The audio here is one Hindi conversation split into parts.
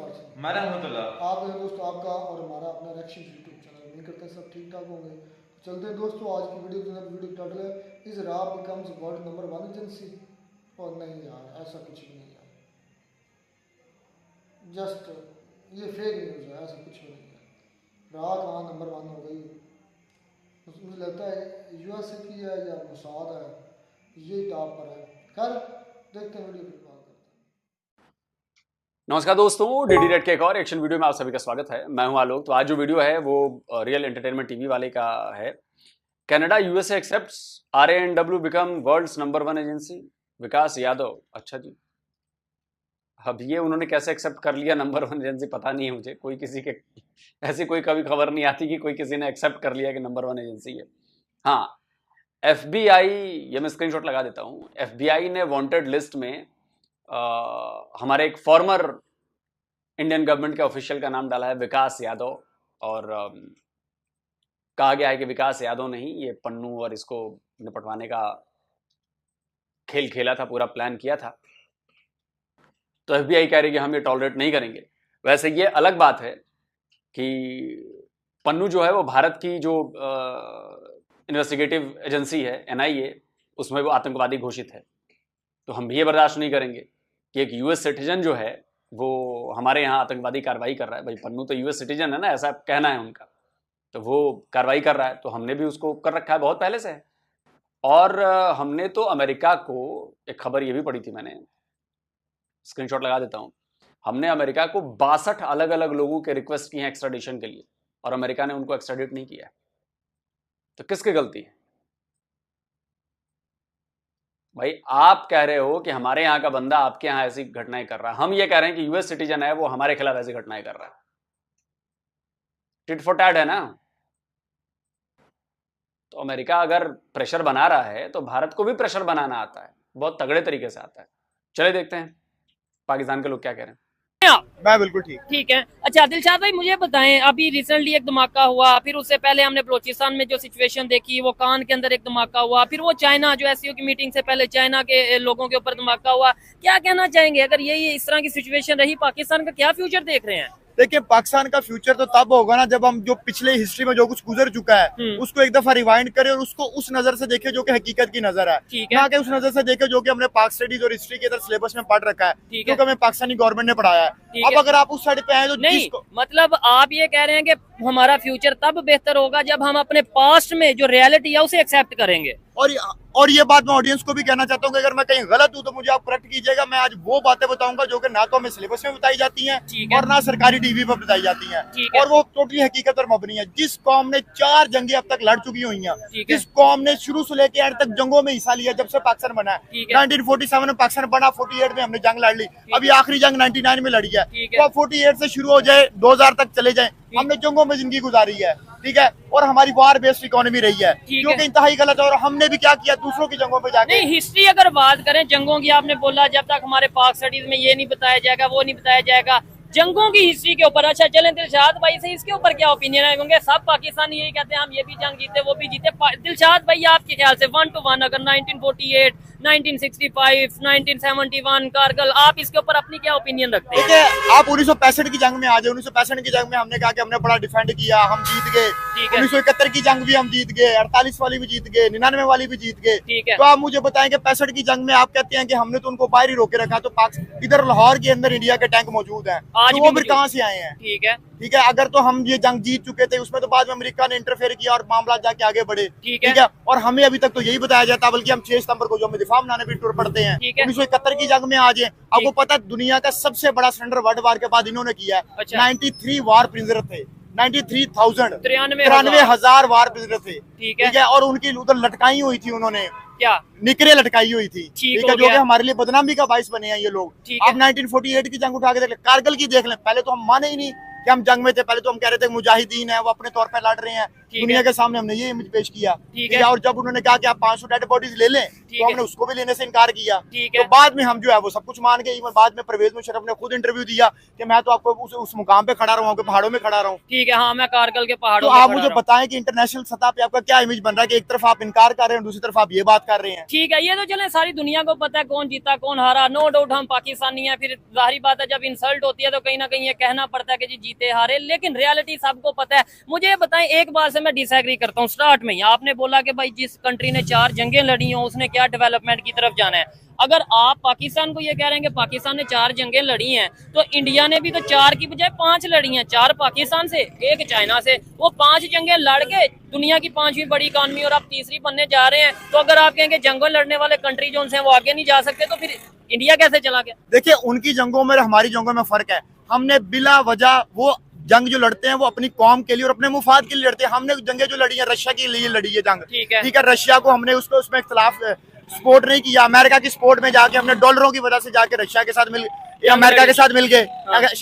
आप दोस्तों आपका और हमारा अपना रिएक्शन यूट्यूब चैनल नहीं करते सब ठीक ठाक होंगे। चलते हैं दोस्तों आज की वीडियो टाइटल है इज राब बिकम्स वर्ल्ड नंबर 1 एजेंसी। और नहीं यार ऐसा कुछ भी नहीं यार, जस्ट ये फेक न्यूज़ है, ऐसा कुछ भी नहीं है। राह कहाँ नंबर 1 हो गई, मुझे लगता है यूएसए की है या मोसाद है, ये टॉप पर है। खैर देखते हैं वीडियो फिर बात करते हैं। नमस्कार दोस्तों, डीडी रेड के एक और एक्शन वीडियो में आप सभी का स्वागत है। मैं हूं आलोक। तो आज जो वीडियो है वो रियल एंटरटेनमेंट टीवी वाले का है। Canada USA accepts RANW become world's number 1 agency. Vikas Yadav. अच्छा जी, अब ये उन्होंने कैसे एक्सेप्ट कर लिया नंबर 1 एजेंसी पता नहीं है मुझे। कोई किसी के ऐसी कोई कभी खबर नहीं आती कि कोई किसी ने एक्सेप्ट कर लिया कि नंबर 1 एजेंसी है। हाँ, FBI, ये मैं स्क्रीनशॉट लगा देता हूँ। FBI ने वांटेड लिस्ट में हमारे एक फॉर्मर इंडियन गवर्नमेंट के ऑफिशियल का नाम डाला है, विकास यादव। और कहा गया है कि विकास यादव नहीं, ये पन्नू और इसको निपटवाने का खेल खेला था, पूरा प्लान किया था। तो FBI कह रही है कि हम ये टॉलरेट नहीं करेंगे। वैसे ये अलग बात है कि पन्नू जो है वो भारत की जो इन्वेस्टिगेटिव एजेंसी है NIA, उसमें वो आतंकवादी घोषित है। तो हम भी ये बर्दाश्त नहीं करेंगे कि एक US सिटीजन जो है वो हमारे यहाँ आतंकवादी कार्रवाई कर रहा है। भाई पन्नू तो US सिटीजन है ना, ऐसा कहना है उनका। तो वो कार्रवाई कर रहा है तो हमने भी उसको कर रखा है, बहुत पहले से है। और हमने तो अमेरिका को, एक खबर ये भी पढ़ी थी मैंने, स्क्रीनशॉट लगा देता हूँ। हमने अमेरिका को 62 अलग अलग लोगों के रिक्वेस्ट की हैं एक्स्ट्राडिशन के लिए, और अमेरिका ने उनको एक्स्ट्राडिट नहीं किया है। तो किसकी गलती है भाई? आप कह रहे हो कि हमारे यहाँ का बंदा आपके यहाँ ऐसी घटनाएं कर रहा है, हम ये कह रहे हैं कि US सिटीजन है वो हमारे खिलाफ ऐसी घटनाएं कर रहा है। टिट फॉर टैट है ना। तो अमेरिका अगर प्रेशर बना रहा है तो भारत को भी प्रेशर बनाना आता है, बहुत तगड़े तरीके से आता है। चले देखते हैं पाकिस्तान के लोग क्या कह रहे हैं। मैं बिल्कुल ठीक है। अच्छा दिलशाद भाई, मुझे बताएं, अभी रिसेंटली एक धमाका हुआ, फिर उससे पहले हमने बलोचिस्तान में जो सिचुएशन देखी, वो कान के अंदर एक धमाका हुआ, फिर वो चाइना जो SCO की मीटिंग से पहले चाइना के लोगों के ऊपर धमाका हुआ। क्या कहना चाहेंगे, अगर यही इस तरह की सिचुएशन रही, पाकिस्तान का क्या फ्यूचर देख रहे हैं? देखिए, पाकिस्तान का फ्यूचर तो तब होगा ना जब हम जो पिछले हिस्ट्री में जो कुछ गुजर चुका है उसको एक दफा रिवाइंड करें और उसको उस नजर से देखें जो कि हकीकत की नजर है, ना कि उस नजर से देखें जो कि हमने पाक स्टडीज और हिस्ट्री के अंदर सिलेबस में पढ़ रखा है, क्योंकि हमें पाकिस्तानी गवर्नमेंट ने पढ़ाया है। अब अगर आप उस साइड पे आए तो नहीं, मतलब आप ये कह रहे हैं कि हमारा फ्यूचर तब बेहतर होगा जब हम अपने पास्ट में जो रियलिटी है उसे एक्सेप्ट करेंगे। और ये बात मैं ऑडियंस को भी कहना चाहता हूँ कि अगर मैं कहीं गलत हूँ तो मुझे आप करेक्ट कीजिएगा। मैं आज वो बातें बताऊंगा जो कि ना तो हमें सिलेबस में बताई जाती हैं और ना सरकारी टीवी पर बताई जाती हैं, और वो टोटली हकीकत पर मबनी है। जिस कौम ने 4 जंगें अब तक लड़ चुकी हुई हैं, जिस कौम ने शुरू से लेकर एंड तक जंगों में हिस्सा लिया जब से पाकिस्तान बना है। 1947 में पाकिस्तान बना, 48 में हमने जंग लड़ ली, अभी आखिरी जंग 99 में लड़ी है। तो 48 से शुरू हो जाए 2000 तक चले जाए, हमने जंगों में जिंदगी गुजारी है, ठीक है। और हमारी वार बेस्ड इकोनॉमी रही है जो कि इंतहाई गलत है। और हमने भी क्या किया, दूसरों की जंगों पे जाके। नहीं, हिस्ट्री अगर बात करें जंगों की, आपने बोला जब तक हमारे पाक स्टडीज में ये नहीं बताया जाएगा, वो नहीं बताया जाएगा, जंगों की हिस्ट्री के ऊपर। अच्छा चलें दिलशाद भाई से, इसके ऊपर क्या ओपिनियन है? क्योंकि सब पाकिस्तानी यही कहते हैं हम ये भी जंग जीते वो भी जीते। दिलशाद भाई, आपके ख्याल से 1 to 1 अगर 1948, 1965, 1971 कारगिल, आप इसके ऊपर अपनी क्या ओपिनियन रखते हैं? देखिए, आप 1965 की जंग में आ जाए। 1965 की जंग में हमने कहा कि हमने बड़ा डिफेंड किया, हम जीत गए। 1971 की जंग भी हम जीत गए, 48 वाली भी जीत गए, 99 वाली भी जीत गए। तो आप मुझे बताएं कि 65 की जंग में आप कहते हैं कि हमने तो उनको बाहर ही रोके रखा, तो इधर लाहौर के अंदर इंडिया के टैंक मौजूद हैं, तो वो फिर कहाँ से आए हैं? ठीक है, अगर तो हम ये जंग जीत चुके थे, उसमें तो बाद में अमेरिका ने इंटरफेयर किया और मामला जाके आगे बढ़े, ठीक है। और हमें अभी तक तो यही बताया जाता, बल्कि हम 6 सितंबर को जो हम दिफा मनाने भी टूर पड़ते हैं। 1971 की जंग में आ जाए, आपको पता है दुनिया का सबसे बड़ा सरेंडर वर्ल्ड वार के बाद इन्होंने किया है। 93 वार प्रिजनर थे, 93,000 वार प्रिजनर थे, ठीक है। और उनकी उधर लटकाई हुई थी, उन्होंने क्या निकरे लटकाई हुई थी, ठीक है, जो कि हमारे लिए बदनामी का बाइस बने हैं ये लोग। अब 1948 की जंग उठा के देख लें, कारगिल की देख लें। पहले तो हम माने ही नहीं कि हम जंग में थे, पहले तो हम कह रहे थे मुजाहिदीन है, वो अपने तौर पर लड़ रहे हैं, दुनिया के सामने हमने ये इमेज पेश किया। ठीक है। है। और जब उन्होंने कहा कि आप 500 डेड बॉडीज ले लें, ठीक तो है। हमने उसको भी लेने से इनकार किया। ठीक तो है। बाद में हम जो है वो सब कुछ मान गए। इवन बाद में परवेज मुशर्रफ ने खुद इंटरव्यू दिया कि मैं तो आपको उस मुकाम पे खड़ा रहा हूँ, पहाड़ों में खड़ा रहा हूँ। ठीक है, हाँ मैं कारगिल के तो पहाड़ों में आप खड़ा मुझे रहा हूं। बताएं कि इंटरनेशनल सतह पे आपका क्या इमेज बन रहा है कि एक तरफ आप इनकार कर रहे हैं, दूसरी तरफ आप ये बात कर रहे हैं। ठीक है, ये तो चले सारी दुनिया को पता है कौन जीता कौन हारा, नो डाउट हम पाकिस्तानी हैं। फिर जाहिर बात है जब इंसल्ट होती है तो कहीं ना कहीं ये कहना पड़ता है कि जी जीते हारे, लेकिन रियलिटी सबको पता है। मुझे ये बताएं, एक बात से मैं डिसएग्री करता हूँ स्टार्ट में ही। आपने बोला कि भाई जिस कंट्री ने 4 जंगें लड़ी हो उसने क्या डेवलपमेंट की तरफ जाना है। अगर आप पाकिस्तान को ये कह रहे हैं कि पाकिस्तान ने 4 जंगें लड़ी हैं, तो इंडिया ने भी तो 4 की बजाय 5 लड़ी हैं। 4 पाकिस्तान से, 1 चाइना से, वो 5 जंगें लड़ के दुनिया की 5वीं बड़ी इकॉनमी और आप तीसरी बनने जा रहे हैं। तो अगर आप कहेंगे जंगों लड़ने वाले कंट्री जो उनसे वो आगे नहीं जा सकते, तो फिर इंडिया कैसे चला गया? देखिए, उनकी जंगों में और हमारी जंगों में फर्क है। हमने बिला वजह वो जंग जो लड़ते हैं वो अपनी कौम के लिए और अपने मुफाद के लिए लड़ते हैं। हमने जंगें जो लड़ी है रशिया के लिए लड़ी है जंग। ठीक है। ठीक है, रशिया को हमने उसमें इख्तलाफ सपोर्ट नहीं किया। अमेरिका की सपोर्ट में जाके हमने डॉलरों की वजह से जाके रशिया के साथ अमेरिका के साथ मिल गए,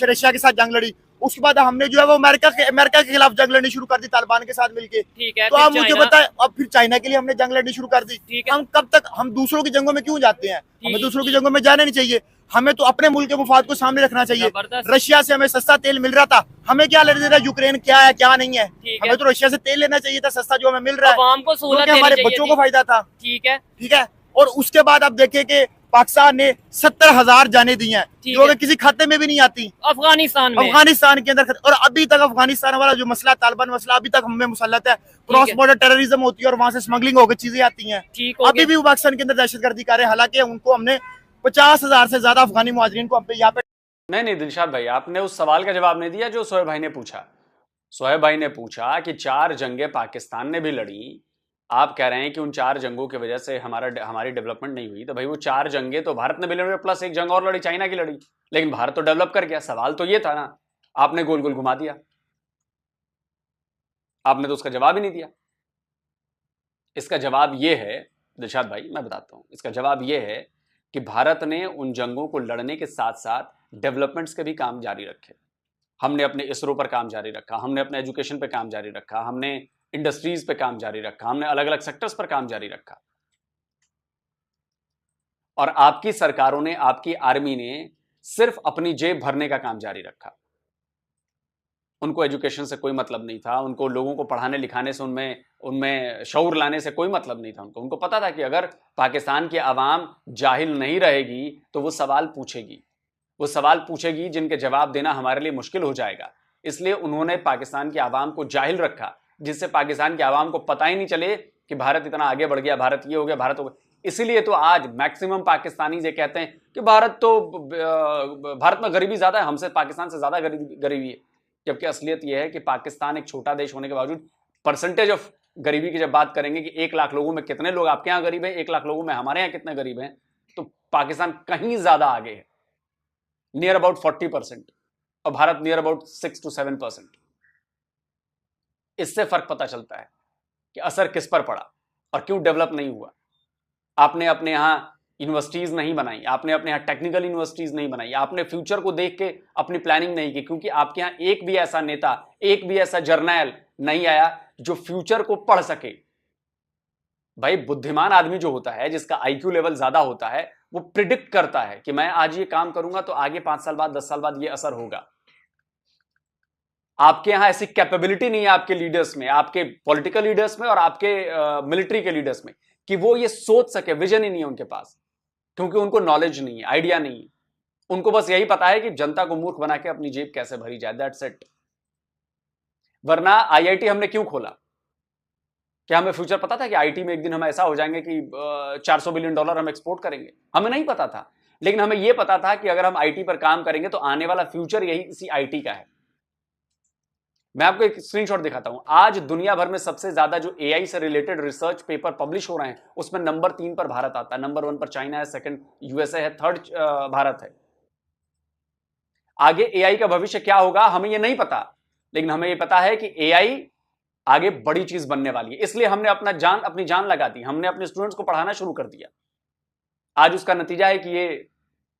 रशिया के साथ जंग लड़ी। उसके बाद हमने जो है वो अमेरिका के खिलाफ जंग लड़नी शुरू कर दी तालिबान के साथ मिलके। ठीक है, तो आप मुझे बताएं, अब फिर चाइना के लिए हमने जंग लड़नी शुरू कर दी। ठीक है। हम कब तक हम दूसरों की जंगों में क्यों जाते हैं? हमें दूसरों की जंगों में जाना नहीं चाहिए। हमें तो अपने मुल्क के मुफाद को सामने रखना चाहिए। रशिया से हमें सस्ता तेल मिल रहा था, हमें क्या लेने देना यूक्रेन क्या है क्या नहीं है। हमें तो रशिया से तेल लेना चाहिए था सस्ता जो हमें मिल रहा है, आवाम को सहूलत हमारे बच्चों को फायदा था। ठीक है। ठीक है। और उसके बाद आप देखें कि पाकिस्तान ने 70,000 जाने दी हैं जो कि किसी खाते में भी नहीं आती अफगानिस्तान के अंदर। और अभी तक अफगानिस्तान वाला जो मसला तालिबान मसला अभी तक हमें मुसल्लत है। क्रॉस बॉर्डर टेररिज्म होती है और वहां से स्मगलिंग होकर चीजें आती हैं। अभी भी वो पाकिस्तान के अंदर दहशतगर्दी कर रहे हैं, हालांकि उनको हमने 50,000 से ज्यादा अफगानी मुहाजिरीन को यहाँ पे नहीं दिलशाद भाई, आपने उस सवाल का जवाब नहीं दिया जो सोहेब भाई ने पूछा। सोहेब भाई ने पूछा कि 4 जंगें पाकिस्तान ने भी लड़ी, आप कह रहे हैं कि उन 4 जंगों की वजह से हमारी डेवलपमेंट नहीं हुई। तो भाई वो 4 जंगें तो भारत ने भी लड़ी, प्लस 1 जंग और लड़ी चाइना की लड़ी, लेकिन भारत तो डेवलप कर गया। सवाल तो ये था ना, आपने गोल गोल घुमा दिया, आपने तो उसका जवाब ही नहीं दिया। इसका जवाब ये है दिलशाद भाई, मैं बताता हूं, इसका जवाब ये है कि भारत ने उन जंगों को लड़ने के साथ साथ डेवलपमेंट्स के भी काम जारी रखे। हमने अपने इसरो पर काम जारी रखा, हमने अपने एजुकेशन पर काम जारी रखा, हमने इंडस्ट्रीज पे काम जारी रखा, हमने अलग अलग सेक्टर्स पर काम जारी रखा। और आपकी सरकारों ने, आपकी आर्मी ने सिर्फ अपनी जेब भरने का काम जारी रखा। उनको एजुकेशन से कोई मतलब नहीं था, उनको लोगों को पढ़ाने लिखाने से, उनमें शऊर लाने से कोई मतलब नहीं था। उनको पता था कि अगर पाकिस्तान की आवाम जाहिल नहीं रहेगी तो वो सवाल पूछेगी जिनके जवाब देना हमारे लिए मुश्किल हो जाएगा। इसलिए उन्होंने पाकिस्तान की आवाम को जाहिल रखा, जिससे पाकिस्तान की आवाम को पता ही नहीं चले कि भारत इतना आगे बढ़ गया, भारत ये हो गया, भारत हो गया। इसीलिए तो आज मैक्सिमम पाकिस्तानी ये कहते हैं कि भारत में गरीबी ज्यादा है, हमसे पाकिस्तान से ज्यादा गरीबी है। जबकि असलियत यह है कि पाकिस्तान एक छोटा देश होने के बावजूद परसेंटेज ऑफ गरीबी की जब बात करेंगे कि 1 लाख लोगों में कितने लोग आपके यहाँ गरीब हैं, 1 लाख लोगों में हमारे यहाँ कितने गरीब हैं, तो पाकिस्तान कहीं ज्यादा आगे है, नियर अबाउट 40%, और भारत नियर अबाउट 6 to 7%। इससे फर्क पता चलता है कि असर किस पर पड़ा और क्यों डेवलप नहीं हुआ। आपने अपने यहां यूनिवर्सिटीज नहीं बनाई, आपने अपने यहाँ टेक्निकल यूनिवर्सिटीज नहीं बनाई, आपने फ्यूचर को देख के अपनी प्लानिंग नहीं की, क्योंकि आपके यहाँ एक भी ऐसा नेता, एक भी ऐसा जर्नैल नहीं आया जो फ्यूचर को पढ़ सके। भाई बुद्धिमान आदमी जो होता है, जिसका आईक्यू लेवल ज्यादा होता है, वो प्रिडिक्ट करता है कि मैं आज ये काम करूंगा तो आगे 5 साल बाद, 10 साल बाद ये असर होगा। आपके यहां ऐसी कैपेबिलिटी नहीं है आपके लीडर्स में, आपके पॉलिटिकल लीडर्स में और आपके मिलिट्री के लीडर्स में, कि वो ये सोच सके। विजन ही नहीं है उनके पास, क्योंकि उनको नॉलेज नहीं है, आइडिया नहीं है। उनको बस यही पता है कि जनता को मूर्ख बना के अपनी जेब कैसे भरी जाए, दैट्स इट। वरना आईआईटी हमने क्यों खोला? क्या हमें फ्यूचर पता था कि आईटी में एक दिन हम ऐसा हो जाएंगे कि $400 बिलियन हम एक्सपोर्ट करेंगे? हमें नहीं पता था, लेकिन हमें यह पता था कि अगर हम आईटी पर काम करेंगे तो आने वाला फ्यूचर यही इसी आईटी का है। मैं आपको एक स्क्रीनशॉट दिखाता हूं। आज दुनिया भर में सबसे ज्यादा जो एआई से रिलेटेड रिसर्च पेपर पब्लिश हो रहे हैं, उसमें नंबर 3 पर भारत आता है, नंबर 1 पर चाइना है, सेकंड यूएसए है, थर्ड भारत है। आगे एआई का भविष्य क्या होगा हमें यह नहीं पता, लेकिन हमें यह पता है कि एआई आगे बड़ी चीज बनने वाली है। इसलिए हमने अपनी जान लगा दी, हमने अपने स्टूडेंट्स को पढ़ाना शुरू कर दिया। आज उसका नतीजा है कि ये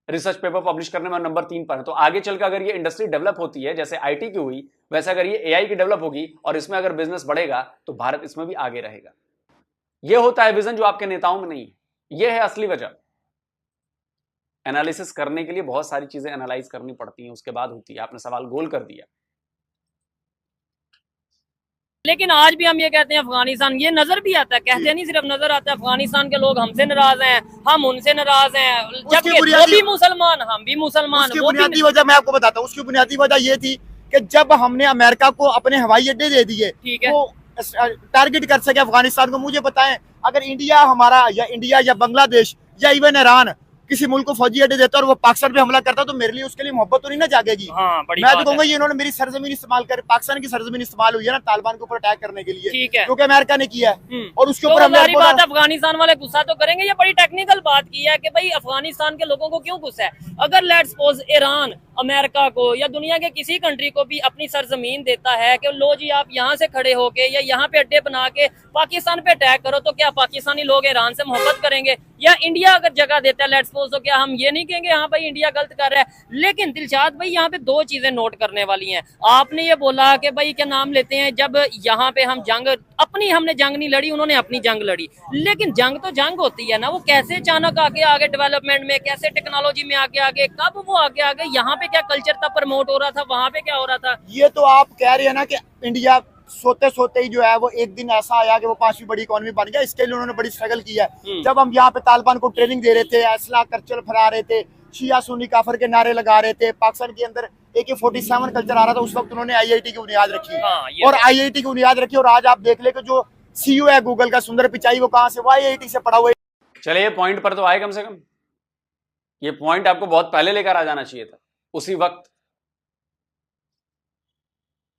रिसर्च पेपर पब्लिश करने में नंबर 3 पर है। तो आगे चलकर अगर ये इंडस्ट्री डेवलप होती है जैसे आईटी की हुई, वैसे अगर ये एआई की डेवलप होगी और इसमें अगर बिजनेस बढ़ेगा तो भारत इसमें भी आगे रहेगा। ये होता है विजन जो आपके नेताओं में नहीं है। ये है असली वजह। एनालिसिस करने के लिए बहुत सारी चीजें एनालाइज करनी पड़ती हैं, उसके बाद होती है। आपने सवाल गोल कर दिया। लेकिन आज भी हम ये कहते हैं अफगानिस्तान, ये नजर भी आता है, कहते नहीं सिर्फ नजर आता है, अफगानिस्तान के लोग हमसे नाराज हैं, हम उनसे नाराज हैं, जबकि वो भी मुसलमान, हम भी मुसलमान। उसकी बुनियादी वजह मैं आपको बताता हूँ। उसकी बुनियादी वजह ये थी कि जब हमने अमेरिका को अपने हवाई अड्डे दे दिए, ठीक है, वो टारगेट कर सके अफगानिस्तान को। मुझे बताएं, अगर इंडिया हमारा या बांग्लादेश या इवन ईरान किसी मुल्क को फौजी अड्डे देता और वो पाकिस्तान पे हमला करता तो मेरे लिए उसके लिए मोहब्बत तो नहीं ना जागेगी। हाँ, मैं तो कहूंगा ये इन्होंने मेरी सरजमीन इस्तेमाल कर, पाकिस्तान की सरजमीन इस्तेमाल हुई है ना तालिबान के ऊपर अटैक करने के लिए, ठीक है, क्योंकि अमेरिका ने किया है और उसके तो ऊपर हमारी बात अफगानिस्तान वाले गुस्सा तो करेंगे। ये बड़ी टेक्निकल बात की है कि भाई अफगानिस्तान के लोगों को क्यों गुस्सा है। अगर लेट्स सपोज ईरान अमेरिका को या दुनिया के किसी कंट्री को भी अपनी सरजमीन देता है कि लो जी आप यहाँ से खड़े होके या यहाँ पे अड्डे बना के पाकिस्तान पे अटैक करो, तो क्या पाकिस्तानी लोग ईरान से मोहब्बत करेंगे? या इंडिया अगर जगह देता है लेट्स सपोज, तो क्या हम ये नहीं कहेंगे हाँ भाई इंडिया गलत कर रहा है? लेकिन दिलशाद भाई यहाँ पे दो चीजें नोट करने वाली हैं। आपने ये बोला कि भाई क्या नाम लेते हैं, जब यहाँ पे हम जंग अपनी हमने जंग नहीं लड़ी, उन्होंने अपनी जंग लड़ी, लेकिन जंग तो जंग होती है ना। वो कैसे अचानक आगे आगे डेवलपमेंट में, कैसे टेक्नोलॉजी में आगे आगे, कब वो आगे आगे, यहाँ पे क्या कल्चर तब प्रमोट हो रहा था, वहाँ पे क्या हो रहा था? ये तो आप कह रहे हैं ना कि इंडिया सोते सोते ही जो है वो एक दिन ऐसा आया कि वो 5वीं बड़ी इकोनॉमी बन गया। इसके लिए उन्होंने बड़ी स्ट्रगल की है। जब हम यहाँ पे तालिबान को ट्रेनिंग दे रहे थे, असला कल्चर फैला रहे थे, शिया सुन्नी काफर के नारे लगा रहे थे, पाकिस्तान के अंदर AK-47 कल्चर आ रहा था, उस वक्त उन्होंने IIT की बुनियाद रखी। और IIT की बुनियाद रखी। और आज आप देख ले कि जो CEO है गूगल का सुंदर पिचाई, वो कहाँ से, वो IIT से पढ़ा हुआ है। चलिए पॉइंट पर तो आए कम से कम। ये पॉइंट आपको बहुत पहले लेकर आ जाना चाहिए था, उसी वक्त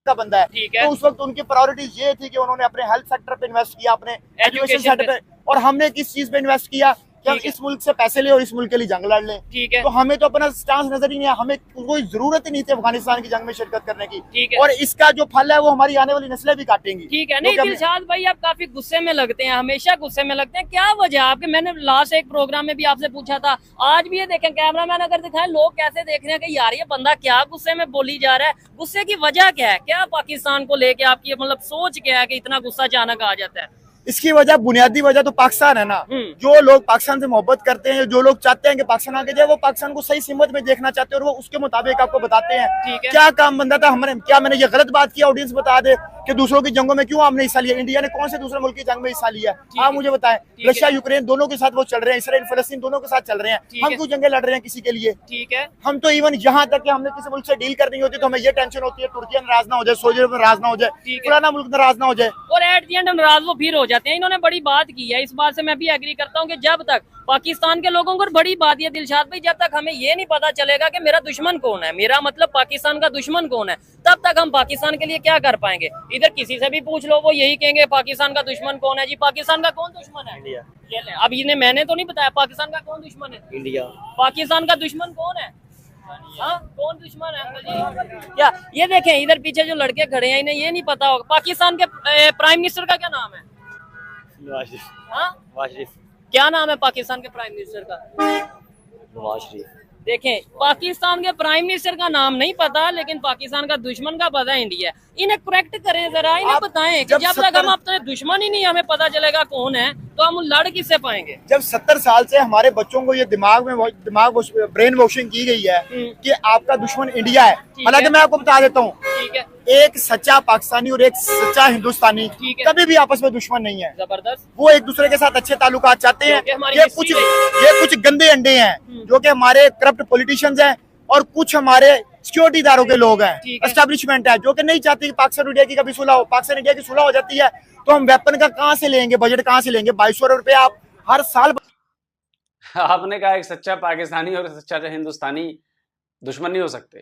का बंदा है। ठीक है, तो उस वक्त उनकी प्रायोरिटीज ये थी कि उन्होंने अपने हेल्थ सेक्टर पे इन्वेस्ट किया, अपने एजुकेशन सेक्टर पे, और हमने किस चीज पे इन्वेस्ट किया कि हम इस मुल्क से पैसे ले और इस मुल्क के लिए जंग लड़ लें। ठीक है, तो हमें तो अपना स्टांस नजर ही नहीं आया, हमें कोई जरूरत ही नहीं थी अफगानिस्तान की जंग में शिरकत करने की। ठीक है, और इसका जो फल है वो हमारी आने वाली नस्लें भी काटेंगी। ठीक है। नहीं दिलशाद भाई आप काफी गुस्से में लगते हैं, हमेशा गुस्से में लगते हैं, क्या वजह आपके? मैंने लास्ट एक प्रोग्राम में भी आपसे पूछा था, आज भी ये देखें कैमरा मैन अगर दिखाएं, लोग कैसे देख रहे हैं कि यार ये बंदा क्या गुस्से में बोली जा रहा है, गुस्से की वजह क्या है? क्या पाकिस्तान को लेके आपकी मतलब सोच क्या है कि इतना गुस्सा अचानक आ जाता है? इसकी वजह, बुनियादी वजह तो पाकिस्तान है ना। जो लोग पाकिस्तान से मोहब्बत करते हैं, जो लोग चाहते हैं कि पाकिस्तान आगे जाए, वो पाकिस्तान को सही सिमत में देखना चाहते हैं और वो उसके मुताबिक आपको बताते हैं क्या काम बनता था। हमारे क्या मैंने ये गलत बात की? ऑडियंस बता दे कि दूसरों की जंगों में क्यों हमने हिस्सा लिया? इंडिया ने कौन से दूसरे मुल्क की जंग में हिस्सा लिया? आप मुझे बताएं। रशिया यूक्रेन दोनों के साथ वो चल रहे हैं, इसराइल फलस्तीन दोनों के साथ चल रहे हैं, हम क्यों जंगे लड़ रहे हैं किसी के लिए? ठीक है, हम तो इवन यहाँ तक कि हमने किसी मुल्क से डील करनी होती है तो हमें ये टेंशन होती है तुर्की नाराज ना हो जाए, सऊदी अरब नाराज ना हो जाए, फलाना मुल्क नाराज ना हो जाए, और एट दी एंड नाराज वो फिर हो जाते हैं। इन्होंने बड़ी बात की है, इस बात से मैं भी एग्री करता हूँ कि जब तक पाकिस्तान के लोगों को, बड़ी बात ये दिलशाद भाई, जब तक हमें ये नहीं पता चलेगा कि मेरा दुश्मन कौन है, मेरा मतलब पाकिस्तान का दुश्मन कौन है, तब तक हम पाकिस्तान के लिए क्या कर पाएंगे? इधर किसी से भी पूछ लो, वो यही कहेंगे पाकिस्तान का दुश्मन कौन है जी? पाकिस्तान का कौन दुश्मन है? इंडिया। ये ले, अब इन्हें मैंने तो नहीं बताया पाकिस्तान का कौन दुश्मन है। इंडिया। पाकिस्तान का दुश्मन कौन है? हाँ, कौन दुश्मन है अंकल जी? क्या ये देखें इधर पीछे जो लड़के खड़े हैं, इन्हें ये नहीं पता होगा पाकिस्तान के प्राइम मिनिस्टर का क्या नाम है? नवाज शरीफ। हाँ, नवाज शरीफ। क्या नाम है पाकिस्तान के प्राइम मिनिस्टर का? नवाज शरीफ। देखें पाकिस्तान के प्राइम मिनिस्टर का नाम नहीं पता, लेकिन पाकिस्तान का दुश्मन का पता है इंडिया। इन्हें करेक्ट करें जरा, इन्हें बताएं कि जब तक हम अपने दुश्मन ही नहीं हमें पता चलेगा कौन है, तो हम लड़ किससे पाएंगे? जब 70 साल से हमारे बच्चों को ये दिमाग ब्रेन वॉशिंग की गई है कि आपका दुश्मन इंडिया है। हालांकि मैं आपको बता देता हूँ, ठीक है, एक सच्चा पाकिस्तानी और एक सच्चा हिंदुस्तानी कभी भी आपस में दुश्मन नहीं है। जबरदस्त। वो एक दूसरे के साथ अच्छे ताल्लुकात चाहते हैं। ये कुछ गंदे अंडे हैं जो कि हमारे करप्ट पॉलिटिशियंस हैं और कुछ हमारे सिक्योरिटी दारों के लोग हैं, एस्टेब्लिशमेंट है, जो कि नहीं चाहती कि पाकिस्तान इंडिया की कभी सुलह हो। पाकिस्तान इंडिया की सुलह हो जाती है तो हम वेपन का कहाँ से लेंगे, बजट कहाँ से लेंगे? 2200 रुपए आप हर साल। आपने कहा एक सच्चा पाकिस्तानी और सच्चा हिंदुस्तानी दुश्मन नहीं हो सकते,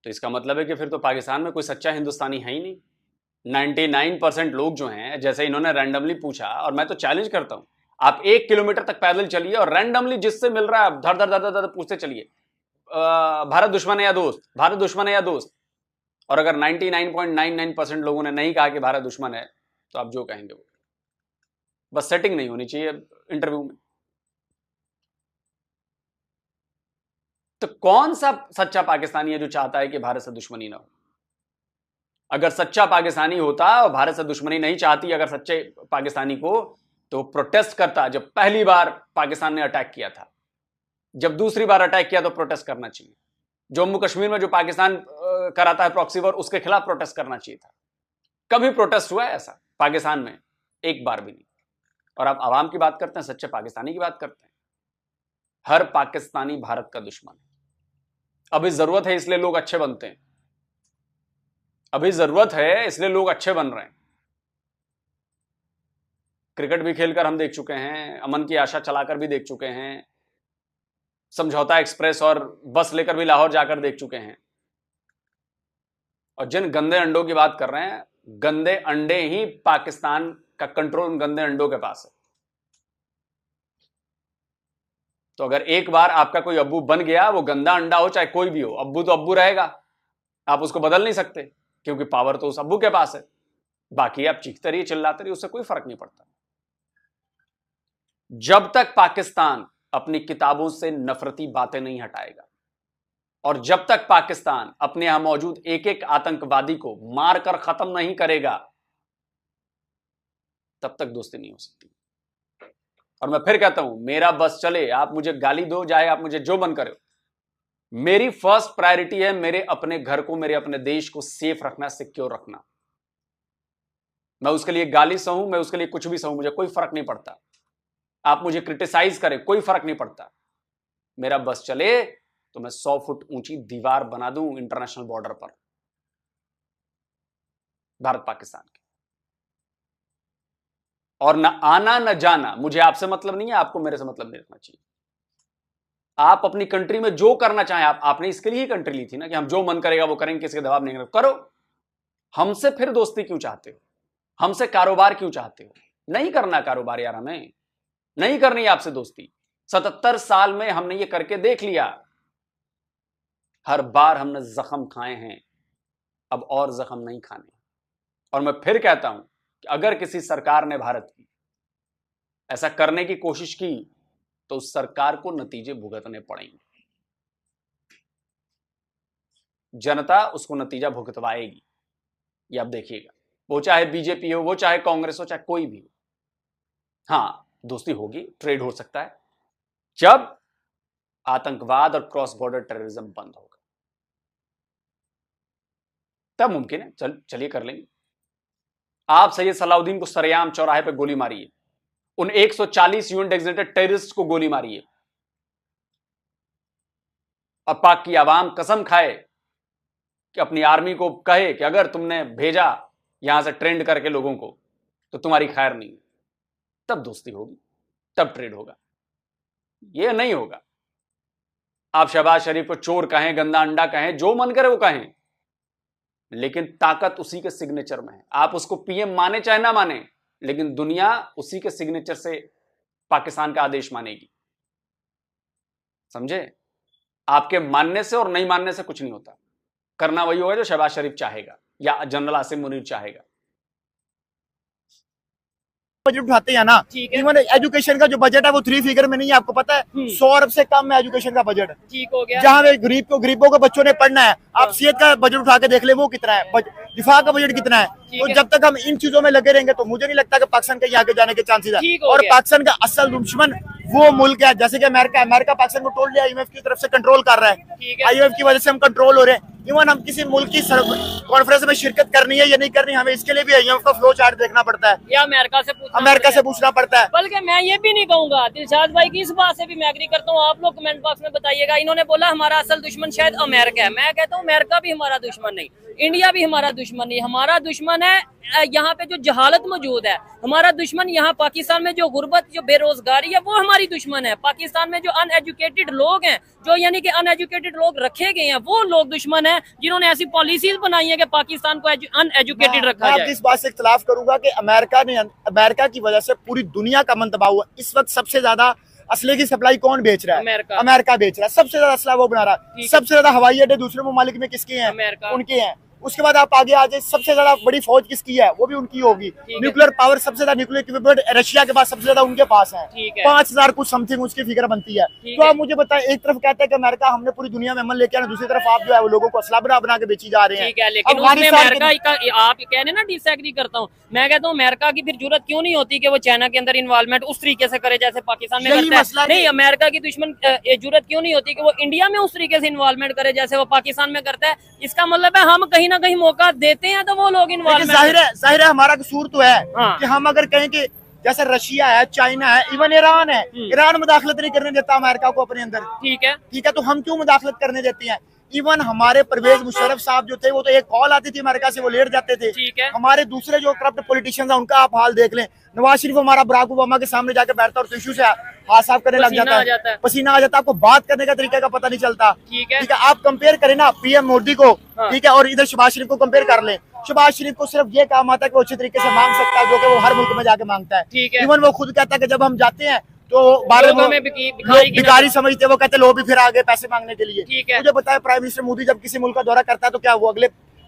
तो इसका मतलब है कि फिर तो पाकिस्तान में कोई सच्चा हिंदुस्तानी है ही नहीं। 99% लोग जो हैं, जैसे इन्होंने रैंडमली पूछा, और मैं तो चैलेंज करता हूं, आप 1 किलोमीटर तक पैदल चलिए और रैंडमली जिससे मिल रहा है धर धर धर धर पूछते चलिए, भारत दुश्मन है या दोस्त, भारत दुश्मन है या दोस्त। और अगर 99.99% लोगों ने नहीं कहा कि भारत दुश्मन है, तो आप जो कहेंगे वो, बस सेटिंग नहीं होनी चाहिए इंटरव्यू में। तो कौन सा सच्चा पाकिस्तानी है जो चाहता है कि भारत से दुश्मनी ना हो? अगर सच्चा पाकिस्तानी होता और भारत से दुश्मनी नहीं चाहती अगर सच्चे पाकिस्तानी को, तो प्रोटेस्ट करता। जब पहली बार पाकिस्तान ने अटैक किया था, जब दूसरी बार अटैक किया तो प्रोटेस्ट करना चाहिए। जम्मू कश्मीर में जो पाकिस्तान कराता है प्रॉक्सी वॉर, उसके खिलाफ प्रोटेस्ट करना चाहिए था। कभी प्रोटेस्ट हुआ है ऐसा पाकिस्तान में? एक बार भी नहीं। और आप आवाम की बात करते हैं, सच्चे पाकिस्तानी की बात करते हैं। हर पाकिस्तानी भारत का दुश्मन है। अभी जरूरत है इसलिए लोग अच्छे बनते हैं, अभी जरूरत है इसलिए लोग अच्छे बन रहे हैं। क्रिकेट भी खेलकर हम देख चुके हैं, अमन की आशा चलाकर भी देख चुके हैं, समझौता एक्सप्रेस और बस लेकर भी लाहौर जाकर देख चुके हैं। और जिन गंदे अंडों की बात कर रहे हैं, गंदे अंडे ही पाकिस्तान का कंट्रोल उन गंदे अंडों के पास है। तो अगर एक बार आपका कोई अब्बू बन गया, वो गंदा अंडा हो चाहे कोई भी हो, अब्बू तो अब्बू रहेगा, आप उसको बदल नहीं सकते, क्योंकि पावर तो उस अब्बू के पास है। बाकी आप चीखते रहिए, चिल्लाते रहिए, उससे कोई फर्क नहीं पड़ता। जब तक पाकिस्तान अपनी किताबों से नफरती बातें नहीं हटाएगा और जब तक पाकिस्तान अपने यहां मौजूद एक एक आतंकवादी को मारकर खत्म नहीं करेगा, तब तक दोस्ती नहीं हो सकती। और मैं फिर कहता हूं, मेरा बस चले, आप मुझे गाली दो, चाहे आप मुझे जो मन करो, मेरी फर्स्ट प्रायोरिटी है मेरे अपने घर को, मेरे अपने देश को सेफ रखना, सिक्योर रखना। मैं उसके लिए गाली सहूं, मैं उसके लिए कुछ भी सहूं, मुझे कोई फर्क नहीं पड़ता। आप मुझे क्रिटिसाइज करें, कोई फर्क नहीं पड़ता। मेरा बस चले तो मैं 100 फुट ऊंची दीवार बना दूं इंटरनेशनल बॉर्डर पर, भारत पाकिस्तान के। और न आना न जाना, मुझे आपसे मतलब नहीं है, आपको मेरे से मतलब नहीं रखना चाहिए। आप अपनी कंट्री में जो करना चाहें, आपने इसके लिए ही कंट्री ली थी ना, कि हम जो मन करेगा वो करेंगे, किसी के दबाव नहीं करो। हमसे फिर दोस्ती क्यों चाहते हो? हमसे कारोबार क्यों चाहते हो? नहीं करना कारोबार यार, हमें नहीं करनी आपसे दोस्ती। 77 साल में हमने ये करके देख लिया, हर बार हमने जख्म खाए हैं, अब और जख्म नहीं खाने। और मैं फिर कहता हूं कि अगर किसी सरकार ने भारत की ऐसा करने की कोशिश की, तो उस सरकार को नतीजे भुगतने पड़ेंगे। जनता उसको नतीजा भुगतवाएगी, ये आप देखिएगा। वो चाहे बीजेपी हो, वो चाहे कांग्रेस हो, चाहे कोई भी हो। हां, दोस्ती होगी, ट्रेड हो सकता है, जब आतंकवाद और क्रॉस बॉर्डर टेररिज्म बंद होगा, तब मुमकिन है। चलिए कर लेंगे। आप सैयद सलाउद्दीन को सरेआम चौराहे पे गोली मारिए, उन 140 यूएन डेजिग्नेटेड टेररिस्ट को गोली मारिए, और पाक की आवाम कसम खाए कि अपनी आर्मी को कहे कि अगर तुमने भेजा यहां से ट्रेंड करके लोगों को, तो तुम्हारी खैर नहीं है। तब दोस्ती होगी, तब ट्रेड होगा। यह नहीं होगा। आप शहबाज शरीफ को चोर कहें, गंदा अंडा कहें, जो मन करे वो कहें, लेकिन ताकत उसी के सिग्नेचर में है। आप उसको पीएम माने चाहे ना माने, लेकिन दुनिया उसी के सिग्नेचर से पाकिस्तान का आदेश मानेगी। समझे? आपके मानने से और नहीं मानने से कुछ नहीं होता। करना वही होगा जो शहबाज शरीफ चाहेगा या जनरल आसिम मुनीर चाहेगा। बजट उठाते हैं ना, इवन एजुकेशन का जो बजट है वो 3 फिगर में नहीं है, आपको पता है 100 अरब से कम है एजुकेशन का बजट। ठीक हो गया। जहाँ गरीबों को बच्चों ने पढ़ना है, आप सेहत का बजट उठा के देख ले वो कितना है, दिफा का बजट कितना है। तो जब तक हम इन चीजों में लगे रहेंगे तो मुझे नहीं लगता कि पाकिस्तान के आगे जाने के चांसेस है। और पाकिस्तान का असल दुश्मन वो मुल्क है, जैसे कि अमेरिका पाकिस्तान को टोल लिया, IMF की तरफ से कंट्रोल कर रहा है, IMF की वजह से हम कंट्रोल हो रहे हैं। इवन हम किसी मुल्क की कॉन्फ्रेंस में शिरकत करनी है या नहीं करनी, हमें इसके लिए भी IMF का फ्लो चार्ट देखना पड़ता है या अमेरिका से पूछना पड़ता है। बल्कि मैं ये भी नहीं कहूंगा, दिलशाद भाई की इस बात से भी मैं एग्री करता हूँ। आप लोग कमेंट बॉक्स में बताइएगा। इन्होंने बोला हमारा असल दुश्मन शायद अमेरिका है। मैं कहता हूँ अमेरिका भी हमारा दुश्मन नहीं, इंडिया भी हमारा दुश्मन नहीं। हमारा दुश्मन है यहाँ पे जो जहालत मौजूद है। हमारा दुश्मन यहाँ पाकिस्तान में जो गुर्बत, जो बेरोजगारी है, वो हमारी दुश्मन है। पाकिस्तान में जो अनएजुकेटेड लोग हैं, जो यानी कि अनएजुकेटेड लोग रखे गए हैं, वो लोग दुश्मन हैं जिन्होंने ऐसी पॉलिसीज बनाई है कि पाकिस्तान को अनएजुकेटेड रखा जाए। इस बात से इख्तिलाफ करूंगा कि अमेरिका की वजह से पूरी दुनिया का मन दबाव हुआ। इस वक्त सबसे ज्यादा असले की सप्लाई कौन बेच रहा है? अमेरिका बेच रहा है। सबसे ज्यादा असला वो बना रहा है। सबसे ज्यादा हवाई अड्डे दूसरे ममालिक में किसके हैं? उनके हैं। उसके बाद आप आगे आ जाए, सबसे ज्यादा बड़ी फौज किसकी है, वो भी उनकी होगी। न्यूक्लियर पावर सबसे ज्यादा, न्यूक्लियर इक्विपमेंट रशिया के पास सबसे ज्यादा उनके पास है, 5000 कुछ समथिंग उसकी फिगर बनती है। तो आप मुझे बताएं, एक तरफ कहते हैं कि अमेरिका हमने पूरी दुनिया में अमन लेके आना, दूसरी तरफ आप जो है वो लोगों को असला बना के बेची जा रहे हैं। ठीक है, लेकिन उसमें अमेरिका का आप कह रहे हैं ना, डिसएग्री करता हूँ मैं, कहता हूँ अमेरिका की फिर जरूरत क्यों नहीं होती कि वो चाइना के अंदर इन्वॉल्वमेंट उस तरीके से करे जैसे पाकिस्तान में करता है। नहीं, अमेरिका की दुश्मन जरूरत क्यों नहीं होती कि वो इंडिया में उस तरीके से इन्वॉल्वमेंट करे जैसे वो पाकिस्तान में करता है। इसका मतलब है हम कहीं ना कहीं मौका देते हैं तो वो लोग इन्वॉल्वमेंट। जाहिर है हमारा कसूर तो है कि हम अगर कहें कि जैसे रशिया है, चाइना है, इवन ईरान है, ईरान मुदाखलत नहीं करने देता अमेरिका को अपने अंदर। ठीक है, तो हम क्यों मुदाखलत करने देते हैं। इवन हमारे परवेज मुशर्रफ साहब जो थे, वो तो एक कॉल आती थी अमेरिका से, वो लेट जाते थे। हमारे दूसरे जो करप्ट पॉलिटिशियंस हैं उनका आप हाल देख लें। नवाज शरीफ हमारा बराक ओबामा के सामने जाके बैठता और टिश्यू से हाथ साफ करने लग जाता है, पसीना आ जाता है, आपको बात करने का तरीका का पता नहीं चलता। ठीक है, आप कंपेयर करें ना पीएम मोदी को, ठीक है, और इधर शहबाज शरीफ को कंपेयर कर लें। शहबाज शरीफ को सिर्फ ये काम आता है कि वो अच्छे तरीके से मांग सकता है, जो कि वो हर मुल्क में जाके मांगता है। इवन वो खुद कहता है कि जब हम जाते हैं तो भिखारी समझते, वो कहते लोग भी फिर आगे पैसे मांगने के लिए। मुझे बताया प्राइम मिनिस्टर मोदी जब किसी मुल्क का दौरा करता है तो क्या वो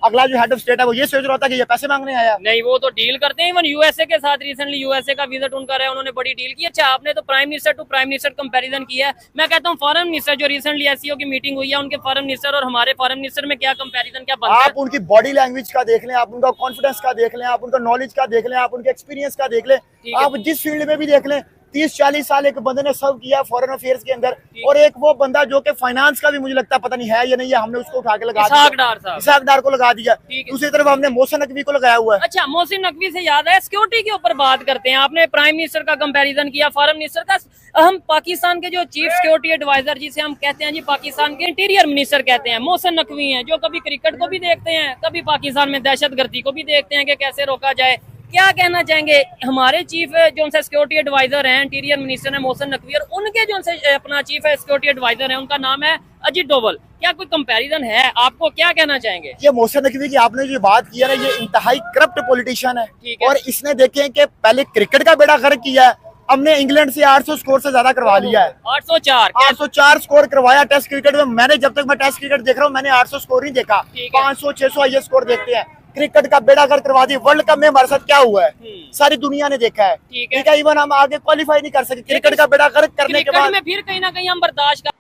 अगला जो हेड ऑफ स्टेट है वो ये सोच रहा था कि ये पैसे मांगने आया? नहीं, वो तो डील करते हैं। इवन यूएसए के साथ रिसेंटली यूएसए का विजिट उनका रहा, उन्होंने बड़ी डील की। अच्छा, आपने तो prime minister to prime minister comparison किया है। मैं कहता हूँ फॉरेन मिनिस्टर जो रिसेंटली एससीओ की मीटिंग हुई है, उनके फॉरेन मिनिस्टर और हमारे फॉरेन मिनिस्टर में क्या कंपैरिजन, क्या बनता है? आप उनकी बॉडी लैंग्वेज का देख लें, आप उनका कॉन्फिडेंस का देख लें, आप उनका नॉलेज का देख लें, आप उनके एक्सपीरियंस का देख लें, आप जिस फील्ड में भी देख लें। 30-40 साल एक बंदे ने सर्व किया फॉरेन अफेयर्स के अंदर, और एक वो बंदा जो कि फाइनेंस का भी मुझे लगता पता नहीं है या नहीं है, हमने उसको उठा के लगा दिया, इसाक डार को लगा दिया। दूसरी तरफ हमने मोहसिन नकवी को लगाया हुआ है। अच्छा, मोहसिन नकवी से याद है, सिक्योरिटी के ऊपर बात करते हैं। आपने प्राइम मिनिस्टर का कंपैरिजन किया, फॉरेन मिनिस्टर का। हम पाकिस्तान के जो चीफ सिक्योरिटी एडवाइजर जिसे हम कहते हैं जी, पाकिस्तान के इंटीरियर मिनिस्टर कहते हैं, मोहसिन नकवी हैं, जो कभी क्रिकेट को भी देखते हैं, कभी पाकिस्तान में दहशतगर्दी को भी देखते हैं कि कैसे रोका जाए। क्या कहना चाहेंगे हमारे चीफ जो से सिक्योरिटी एडवाइजर हैं, इंटीरियर मिनिस्टर है मोहसिन नकवी, और उनके जो से अपना चीफ सिक्योरिटी एडवाइजर है उनका नाम है अजीत डोवल, क्या कोई कंपैरिजन है? आपको क्या कहना चाहेंगे? ये मोहसिन नकवी की आपने जो बात की है ना, ये इंतहाई करप्ट पॉलिटिशियन है, और इसने देखे कि पहले क्रिकेट का बेड़ा गर्क किया है, हमने इंग्लैंड से 800 स्कोर से ज्यादा करवा लिया है। 804 स्कोर करवाया टेस्ट क्रिकेट में। मैंने जब तक मैं टेस्ट क्रिकेट देख रहा हूँ मैंने 800 स्कोर नहीं देखा, 500-600 हाईएस्ट स्कोर देखते हैं। क्रिकेट का बेड़ा गर्क करवा दी। वर्ल्ड कप में हमारे साथ क्या हुआ है सारी दुनिया ने देखा है, ठीक है। इवन हम आगे क्वालिफाई नहीं कर सके क्रिकेट का बेड़ा गर्क करने के बाद, फिर कहीं ना कहीं हम बर्दाश्त कर।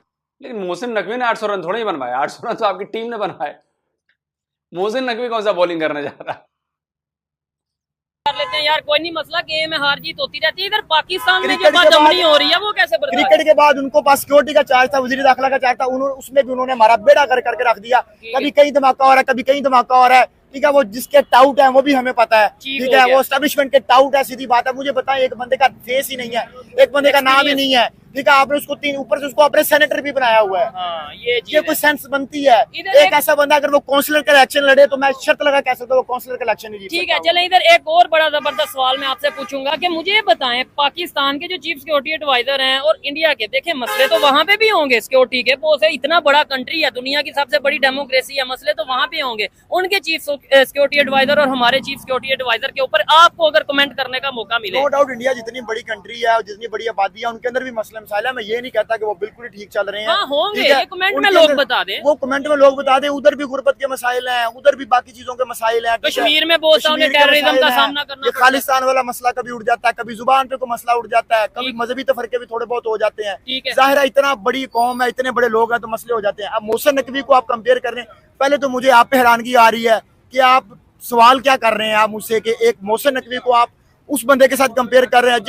लेकिन मोहसिन नकवी ने 800 रन थोड़ा ही बनवाए, 800 रन तो आपकी टीम ने बनवाए। मोहसिन नकवी कौन सा बॉलिंग करने जा रहा है? कर लेते हैं यार, कोई नहीं मसला, गेम में हार जीत होती रहती है। इधर पाकिस्तान में जो बदअमनी हो रही है वो कैसे बर्दाश्त? क्रिकेट के बाद उनको पास सिक्योरिटी का चार्ज था, वजीर दाखिला का चार्ज था, उसमें भी उन्होंने हमारा बेड़ा गर्क करके रख दिया। कभी कहीं धमाका हो रहा है, कभी कहीं धमाका हो रहा है, ठीक है। वो जिसके टाउट है वो भी हमें पता है, ठीक है, वो एस्टेब्लिशमेंट के टाउट है, सीधी बात है। मुझे बताएं, एक बंदे का फेस ही नहीं है, एक बंदे का नाम ही नहीं है, ठीक है। आपने उसको ऊपर से उसको अपने सेनेटर भी बनाया हुआ है। हाँ, ये कोई सेंस बनती है? एक ऐसा बंदा अगर वो काउंसलर का इलेक्शन लड़े तो मैं शर्त लगा कह सकता हूँ वो काउंसलर का इलेक्शन नहीं जीत सकता। ठीक है, चले इधर एक और बड़ा जबरदस्त सवाल मैं आपसे पूछूंगा कि मुझे बताएं, पाकिस्तान के जो चीफ सिक्योरिटी एडवाइजर हैं और इंडिया के, देखें मसले तो वहाँ पे भी होंगे सिक्योरिटी के, वो इतना बड़ा कंट्री है, दुनिया की सबसे बड़ी डेमोक्रेसी है, मसले तो वहाँ पे होंगे। उनके चीफ सिक्योरिटी एडवाइजर और हमारे चीफ सिक्योरिटी एडवाइजर के ऊपर आपको अगर कमेंट करने का मौका मिले। नो डाउट इंडिया जितनी बड़ी कंट्री है और जितनी बड़ी आबादी है उनके अंदर भी मसले मसाइल है। मैं ये नहीं कहता कि वो बिल्कुल ठीक चल रहे हैं, हाँ, होंगे, ये कमेंट में लोग बता दें, वो कमेंट में लोग बता दें। उधर भी गुर्बत के मसाइल हैं, उधर भी बाकी चीजों के मसाइल हैं। कश्मीर में बहुत सारे टेररिज्म का सामना करना, खालिस्तान वाला मसला कभी उठ जाता है, कभी जुबान पे कोई मसला उठ जाता है, कभी मजहबी तफरके भी थोड़े बहुत हो जाते हैं। जाहिर है इतना बड़ी कौम है, इतने बड़े लोग हैं तो मसले हो जाते हैं। अब मोहसिन नकवी को आप कंपेयर कर रहे हैं, पहले तो मुझे आप पे हैरानगी आ रही है कि आप सवाल क्या कर रहे हैं आप मुझसे कि एक मोहसिन नकवी को आप उस बंदे के साथ कंपेयर कर रहे हैं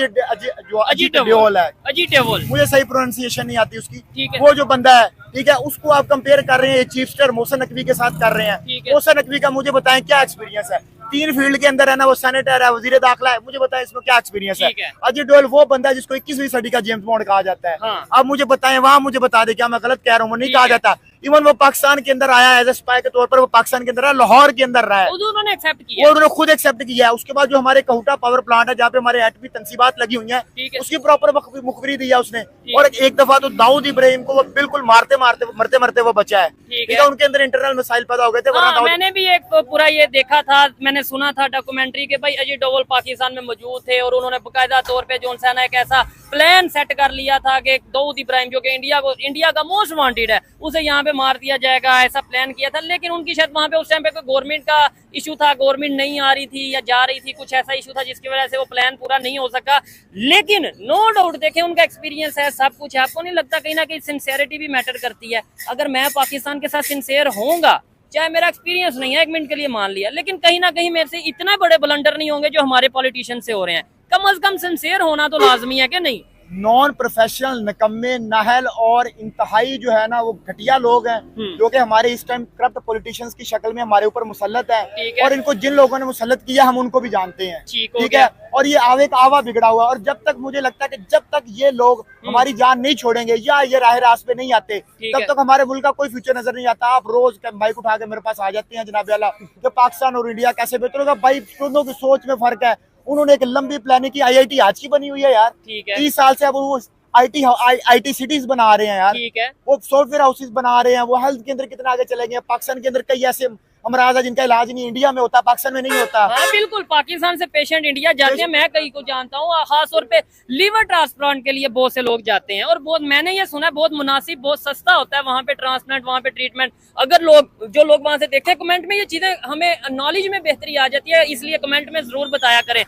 अजीत डोवल है, अजीत डोवल, मुझे सही प्रोनाउंसिएशन नहीं आती उसकी, वो जो बंदा है, ठीक है, उसको आप कंपेयर कर रहे हैं चीफ स्टार मोहसिन नकवी के साथ कर रहे हैं। मोहसिन नकवी का मुझे बताएं क्या एक्सपीरियंस है? 3 फील्ड के अंदर है ना, वो सेनेटर है, वजीर दाखिला है, मुझे बताएं इसमें क्या एक्सपीरियंस है? अजीत डोवल वो बंदा है जिसको 21वीं सदी का जेम्स बॉन्ड कहा जाता है। हाँ। अब मुझे बताएं, वहाँ मुझे बता दे क्या मैं गलत कह रहा हूँ? नहीं कहा जाता। इवन वो पाकिस्तान के अंदर आया एज ए स्पाई के तौर पर, वो पाकिस्तान के अंदर रहा, लाहौर के अंदर रहा है, उन्होंने एक्सेप्ट किया, वो उन्होंने खुद एक्सेप्ट किया है। उसके बाद जो हमारे कहूटा पावर प्लांट है जहाँ पे हमारे एटमी तंसीबात लगी हुई है, उसकी प्रॉपर मुखबरी दिया उसने। और एक दफा तो दाऊद इब्राहिम को वो बिल्कुल मरते मरते वो बचा है, ठीक है। उनके अंदर इंटरनल मसाइल पैदा हो गए थे। हाँ, मैंने भी एक पूरा ये देखा था, मैंने सुना था डॉक्यूमेंट्री के भाई अजीत डोवल पाकिस्तान में मौजूद थे और उन्होंने बाकायदा तौर पे जो है ना एक ऐसा प्लान सेट कर लिया था कि दाऊद इब्राहिम जो कि इंडिया का मोस्ट वांटेड है, उसे यहाँ पे मार दिया जाएगा, ऐसा प्लान किया था। लेकिन उनकी शायद वहां पे उस टाइम पे कोई गवर्नमेंट का इशू था, गवर्नमेंट नहीं आ रही थी या जा रही थी, कुछ ऐसा इशू था जिसकी वजह से वो प्लान पूरा नहीं हो सका। लेकिन नो डाउट देखें उनका एक्सपीरियंस है, सब कुछ है। आपको नहीं लगता कहीं ना कहीं सिंसियरिटी भी मैटर करती है? अगर मैं पाकिस्तान के साथ सिंसियर होऊंगा, चाहे मेरा एक्सपीरियंस नहीं है, एक मिनट के लिए मान लिया, लेकिन कहीं ना कहीं मेरे से इतने बड़े ब्लंडर नहीं होंगे जो हमारे पॉलिटिशियन से हो रहे हैं। कम से कम सिंसियर होना तो लाजमी है कि नहीं? नॉन प्रोफेशनल, निकम्मे, नाहल और इंतहाई जो है ना वो घटिया लोग हैं जो कि हमारे इस टाइम करप्ट पॉलिटिशियंस की शक्ल में हमारे ऊपर मुसल्लत है। और इनको जिन लोगों ने मुसल्लत किया हम उनको भी जानते हैं, ठीक है। और ये आवे का आवा बिगड़ा हुआ, और जब तक मुझे लगता है कि जब तक ये लोग हमारी जान नहीं छोड़ेंगे या ये राह रास्त पे नहीं आते, तब तक हमारे मुल्क का कोई फ्यूचर नजर नहीं आता। आप रोज बाइक उठा के मेरे पास आ जाते हैं जनाब आला कि पाकिस्तान और इंडिया कैसे बेहतर होगा। भाई दोनों की सोच में फर्क है। उन्होंने एक लंबी प्लानिंग की, IIT आज की बनी हुई है यार, 30 साल से। अब वो IT सिटीज बना रहे हैं यार, ठीक है। वो सॉफ्टवेयर हाउसेस बना रहे हैं, वो हेल्थ के अंदर कितना आगे चले गए। पाकिस्तान के अंदर कई ऐसे अमराज है जिनका इलाज नहीं इंडिया में होता, पाकिस्तान में नहीं होता। हाँ बिल्कुल, पाकिस्तान से पेशेंट इंडिया जाते हैं, मैं कई को जानता हूँ, खास तौर पे लीवर ट्रांसप्लांट के लिए बहुत से लोग जाते हैं। और बहुत मैंने ये सुना है बहुत मुनासिब, बहुत सस्ता होता है वहाँ पे ट्रांसप्लांट, वहाँ पे ट्रीटमेंट। अगर जो लोग वहाँ से देखते हैं, कमेंट में ये चीजें हमें नॉलेज में बेहतरी आ जाती है, इसलिए कमेंट में जरूर बताया करें।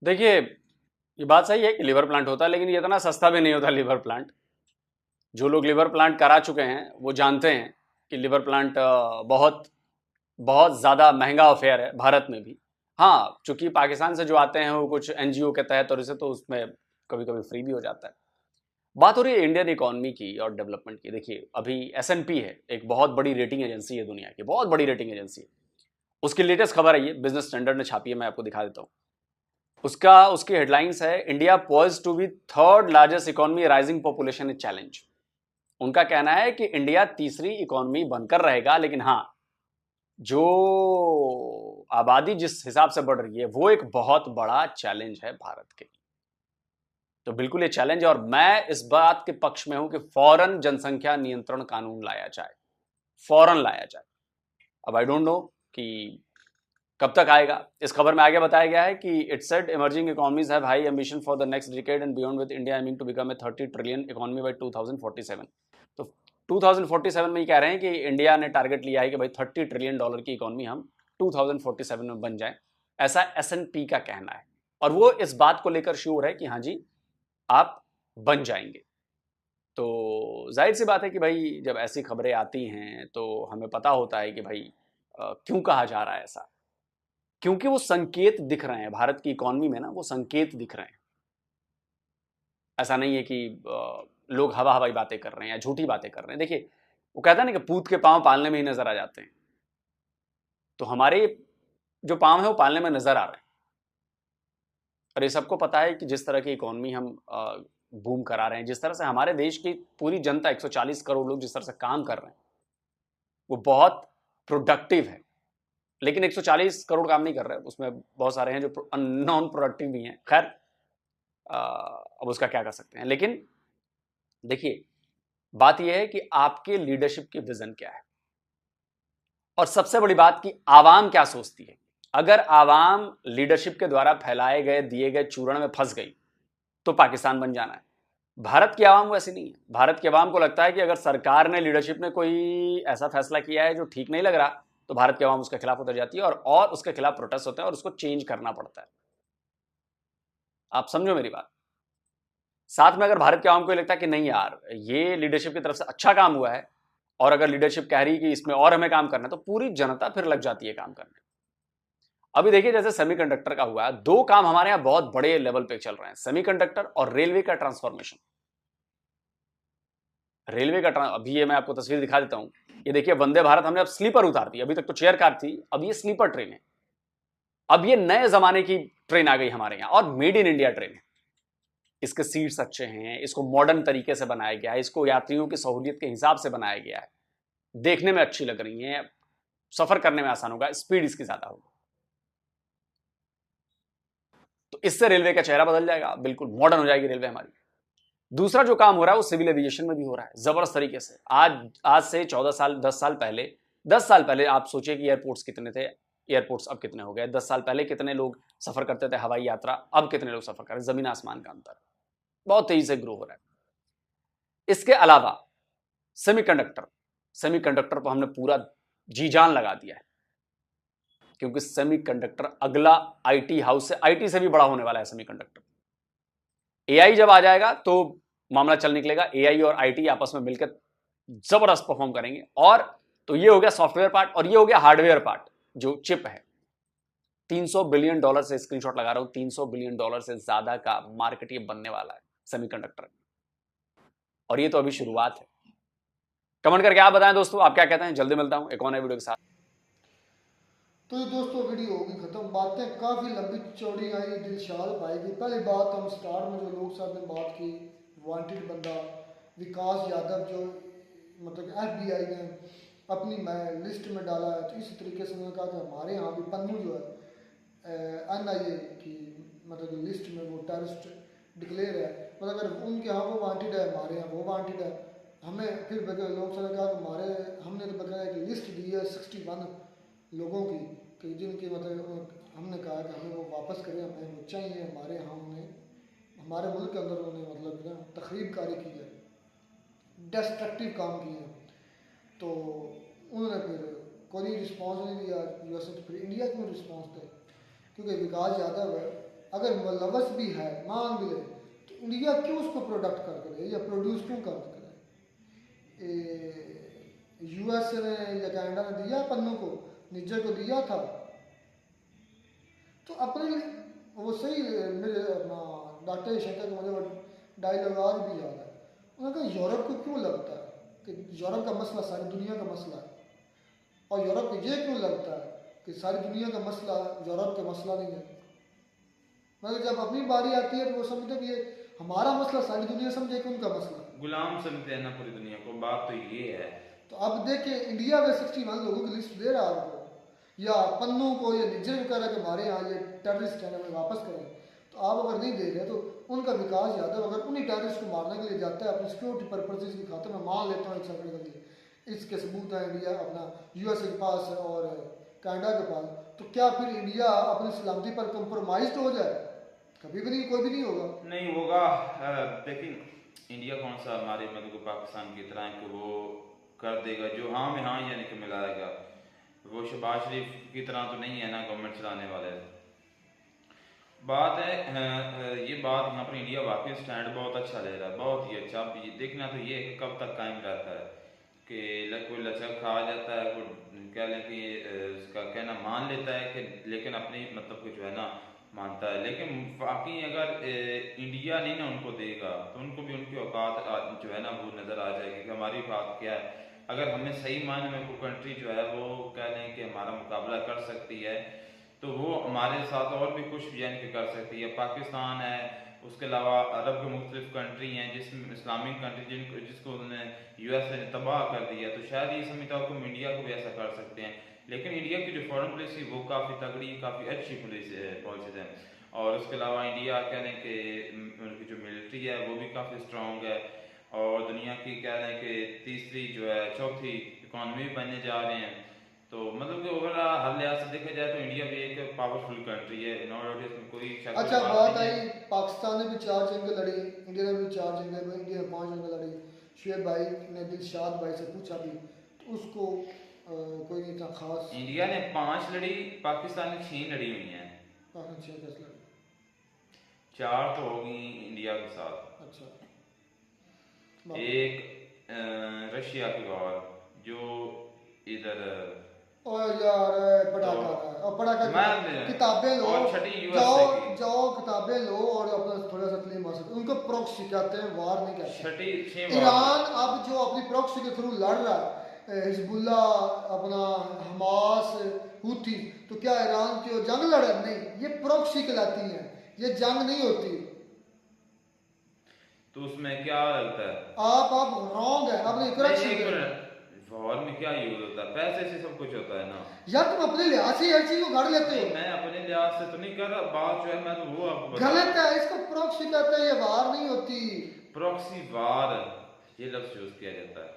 देखिए ये बात सही है कि लिवर प्लांट होता है, लेकिन ये इतना सस्ता भी नहीं होता लिवर प्लांट। जो लोग लिवर प्लांट करा चुके हैं वो जानते हैं कि लिवर प्लांट बहुत बहुत ज़्यादा महंगा अफेयर है भारत में भी। हाँ, चूंकि पाकिस्तान से जो आते हैं वो कुछ NGO के तहत और इसे तो उसमें कभी कभी फ्री भी हो जाता है। बात हो रही है इंडियन इकोनॉमी की और डेवलपमेंट की। देखिए अभी S&P है, एक बहुत बड़ी रेटिंग एजेंसी है, दुनिया की बहुत बड़ी रेटिंग एजेंसी है। उसकी लेटेस्ट खबर आई है, बिजनेस स्टैंडर्ड ने छापी है, मैं आपको दिखा देता हूँ। उसकी हेडलाइंस है, India poised to be third largest economy, rising population is challenge. उनका कहना है कि इंडिया तीसरी इकोनॉमी बनकर रहेगा, लेकिन हाँ जो आबादी जिस हिसाब से बढ़ रही है वो एक बहुत बड़ा चैलेंज है भारत के लिए। तो बिल्कुल ये चैलेंज है और मैं इस बात के पक्ष में हूं कि फौरन जनसंख्या नियंत्रण कानून लाया जाए, फौरन लाया जाए। अब आई डोंट नो कि कब तक आएगा। इस खबर में आगे बताया गया है कि it said emerging economies have high ambition for the next decade and beyond, with India aiming to become a 30 trillion economy by 2047। तो 2047 में ये कह रहे हैं कि इंडिया ने टारगेट लिया है कि भाई $30 ट्रिलियन की इकोनॉमी हम 2047 में बन जाए, ऐसा S&P का कहना है। और वो इस बात को लेकर श्योर है कि हाँ जी आप बन जाएंगे। तो जाहिर सी बात है कि भाई जब ऐसी खबरें आती हैं तो हमें पता होता है कि भाई क्यों कहा जा रहा है ऐसा, क्योंकि वो संकेत दिख रहे हैं भारत की इकोनॉमी में ना, वो संकेत दिख रहे हैं। ऐसा नहीं है कि लोग हवा हवाई बातें कर रहे हैं या झूठी बातें कर रहे हैं। देखिए वो कहता है ना कि पूत के पांव पालने में ही नजर आ जाते हैं, तो हमारे जो पांव है वो पालने में नजर आ रहे हैं। और ये सबको पता है कि जिस तरह की इकोनॉमी हम बूम करा रहे हैं, जिस तरह से हमारे देश की पूरी जनता 140 करोड़ लोग जिस तरह से काम कर रहे हैं वो बहुत प्रोडक्टिव है। लेकिन 140 करोड़ काम नहीं कर रहे हैं, उसमें बहुत सारे हैं जो नॉन प्रोडक्टिव भी हैं। खैर अब उसका क्या कर सकते हैं। लेकिन देखिए बात यह है कि आपके लीडरशिप की विजन क्या है, और सबसे बड़ी बात कि आवाम क्या सोचती है। अगर आवाम लीडरशिप के द्वारा फैलाए गए दिए गए चूरण में फंस गई तो पाकिस्तान बन जाना है। भारत की आवाम वैसी नहीं है। भारत की आवाम को लगता है कि अगर सरकार ने, लीडरशिप ने कोई ऐसा फैसला किया है जो ठीक नहीं लग रहा, तो भारत की आवाम उसके खिलाफ उतर जाती है और उसके खिलाफ प्रोटेस्ट होते हैं और उसको चेंज करना पड़ता है। आप समझो मेरी बात। साथ में अगर भारत की आवाम को लगता है कि नहीं यार ये लीडरशिप की तरफ से अच्छा काम हुआ है, और अगर लीडरशिप कह रही है कि इसमें और हमें काम करना है, तो पूरी जनता फिर लग जाती है काम करने। अभी देखिए जैसे सेमीकंडक्टर का हुआ है, दो काम हमारे यहां बहुत बड़े लेवल पे चल रहे हैं, सेमीकंडक्टर और रेलवे का ट्रांसफॉर्मेशन। रेलवे का अभी ये मैं आपको तस्वीर दिखा देता हूं। ये देखिए वंदे भारत हमने अब स्लीपर उतार दी, अभी तक तो चेयर कार थी, अब ये स्लीपर ट्रेन है। अब ये नए जमाने की ट्रेन आ गई हमारे यहां और मेड इन इंडिया ट्रेन है। इसके सीट्स अच्छे हैं, इसको मॉडर्न तरीके से बनाया गया है, इसको यात्रियों की सहूलियत के हिसाब से बनाया गया है, देखने में अच्छी लग रही है, सफर करने में आसान होगा, स्पीड इसकी ज्यादा होगी। तो इससे रेलवे का चेहरा बदल जाएगा, बिल्कुल मॉडर्न हो जाएगी रेलवे हमारी। दूसरा जो काम हो रहा है वो सिविल एविएशन में भी हो रहा है जबरदस्त तरीके से। आज से 10 साल पहले आप सोचिए कि एयरपोर्ट्स कितने थे, एयरपोर्ट्स अब कितने हो गए। 10 साल पहले कितने लोग सफर करते थे हवाई यात्रा, अब कितने लोग सफर कर रहे हैं। जमीन आसमान का अंतर, बहुत तेजी से ग्रो हो रहा है। इसके अलावा सेमीकंडक्टर, सेमीकंडक्टर पर हमने पूरा जी जान लगा दिया है, क्योंकि सेमीकंडक्टर अगला आईटी हाउस से, आईटी से भी बड़ा होने वाला है सेमीकंडक्टर। एआई जब आ जाएगा तो मामला चल निकलेगा, एआई और आईटी आपस में मिलकर जबरदस्त परफॉर्म करेंगे। और तो ये हो गया सॉफ्टवेयर पार्ट, और ये हो गया हार्डवेयर पार्ट जो चिप है। $300 बिलियन से, स्क्रीनशॉट लगा रहा हूं, $300 बिलियन से ज्यादा का मार्केट ये बनने वाला है सेमीकंडक्टर, और ये तो अभी शुरुआत है। कमेंट करके आप बताएं दोस्तों, आप क्या कहते हैं। जल्दी मिलता हूं एक और नए वीडियो के साथ। तो ये दोस्तों वीडियो होगी खत्म। बातें काफ़ी लंबी चौड़ी आई दिलशाद भाई की। पहली बात हम स्टार्ट में जो लोग साहब ने बात की, वांटेड बंदा विकास यादव जो मतलब FBI ने अपनी लिस्ट में डाला है, तो इसी तरीके से उन्होंने कहा कि हमारे यहाँ भी पन्नू जो है NIA की मतलब लिस्ट में वो टेररिस्ट डिक्लेयर है। मतलब अगर उनके यहाँ वो वांटेड है, हमारे यहाँ वो वांटेड है। हमें फिर लोग सब ने कहा कि हमने तो बकाया एक लिस्ट दी है 61 लोगों की, कि जिनकी मतलब हमने कहा कि हमें वो वापस करें, हमें वो चाहिए। हमारे यहाँ उन्हें हमारे मुल्क के अंदर उन्होंने मतलब ना तखरीब कारी की है, डिस्ट्रक्टिव काम किए हैं। तो उन्होंने फिर कोई रिस्पॉन्स नहीं दिया US से। तो फिर इंडिया क्यों रिस्पॉन्स दे? क्योंकि विकास यादव है, अगर मुलवस भी है मान भी ले, तो इंडिया क्यों उसको प्रोडक्ट कर करे या प्रोड्यूस क्यों कर करे? US ने या कनाडा ने दिया पन्नू को, निज्जर को दिया था, तो अपने वो सही। मेरे अपना डॉक्टर शंकर का मुझे डायलॉग आज भी याद है। उन्होंने कहा यूरोप को क्यों लगता है कि यूरोप का मसला सारी दुनिया का मसला है, और यूरोप को ये क्यों लगता है कि सारी दुनिया का मसला यूरोप का मसला नहीं है। मगर जब अपनी बारी आती है तो वो समझते कि ये हमारा मसला सारी दुनिया समझे कि उनका मसला। गुलाम समझते हैं ना पूरी दुनिया को। बात तो ये है। तो अब देखिए इंडिया में 61 लोगों की लिस्ट दे रहा है आपको, या पन्नू को या निज्जर को कह रहा है कि हमारे यहाँ ये टेररिस्ट है, हमें वापस करें। तो आप अगर नहीं दे रहे तो उनका विकास यादव अगर उन्हीं टेररिस्ट को मारने के लिए जाता है अपनी सिक्योरिटी पर्पजेज की खातिर, मैं मान लेता हूँ एक सेकंड के लिए, इसके सबूत है इंडिया अपना US के पास और कनाडा के पास, तो क्या फिर इंडिया अपनी सलामती पर कंप्रोमाइज हो जाए? कभी भी नहीं, कोई भी नहीं होगा। नहीं होगा। लेकिन इंडिया कौन सा हमारे मतलब पाकिस्तान की तरह है कि वो कर देगा जो हाँ में हाँ यानी कि मिलाएगा। वो शहबाज शरीफ की तरह तो नहीं है ना गवर्नमेंट चलाने वाले। बात है ये बात यहाँ पर इंडिया वाकई स्टैंड बहुत अच्छा ले रहा है, बहुत ही अच्छा। अब देखना तो ये है कि कब तक कायम रहता है कि कोई लचक खा जाता है, कोई क्या लें कि उसका कहना मान लेता है कि लेकिन अपनी मतलब को जो है ना मानता है। लेकिन वाकई अगर इंडिया नहीं ना उनको देगा तो उनको भी उनकी औकात जो है ना वो नज़र आ जाएगी कि हमारी बात क्या है। अगर हमें सही मायने में कोई कंट्री जो है वो कह लें कि हमारा मुकाबला कर सकती है तो वो हमारे साथ और भी कुछ यानी कि कर सकती है। पाकिस्तान है, उसके अलावा अरब के मुख्तलिफ कंट्री हैं जिसमें इस्लामिक कंट्री जिसको उन्होंने US ने तबाह कर दिया, तो शायद ये समझता हूँ कि हम इंडिया को भी ऐसा कर सकते हैं। लेकिन इंडिया की जो फॉरेन पॉलिसी वो काफ़ी तगड़ी, काफ़ी अच्छी पॉलिसीज है। और उसके अलावा इंडिया कह लें कि उनकी जो मिलिट्री है वो भी काफ़ी स्ट्रॉन्ग है, और दुनिया की कह लें कि तीसरी जो है चौथी इकॉनमी बनने जा रहे हैं। तो मतलब कि ओवरऑल हर लिहाज से देखा जाए तो इंडिया भी एक पावरफुल कंट्री है, नो डाउट इसमें कोई शक। अच्छा बात आई, पाकिस्तान ने भी 4 जंगें लड़ी, इंडिया ने भी 4 जंगें, इंडिया ने 5 जंगें लड़ी। शुएब भाई ने दिलशाद भाई से पूछा भी तो उसको कोई नहीं था खास। इंडिया ने 5 लड़ी, पाकिस्तान ने 6 लड़ी हुई हैं। 6 कैसे लड़ी? 4 तो होगी इंडिया के साथ। अच्छा, एक रशिया की वॉर जो इधर और यार पटाखा है, और पटाखा किताबें लो, जाओ किताबें लो और अपना थोड़ा सा क्लेम आ सकते। उनको प्रॉक्सी कहते हैं, वार नहीं कहते। ईरान अब जो अपनी प्रॉक्सी के थ्रू लड़ रहा है, हिजबुल्ला अपना हमास हुथी, तो क्या ईरान की जंग लड़ा? नहीं, ये प्रॉक्सी कहलाती है, ये जंग नहीं होती। तो उसमें क्या लगता है? आप रॉन्ग है, आप नहीं करेक्ट। वॉर में क्या यूज होता है? पैसे से सब कुछ होता है ना यार, तुम अपने लिहाज से हर चीज को गाड़ लेते हो। मैं अपने लिहाज से तो नहीं कर रहा, बात जो है मैं तो वो आपको गलत है, इसको प्रॉक्सी कहते हैं, ये वार नहीं होती। प्रॉक्सी वार ये लफ्ज यूज किया जाता है,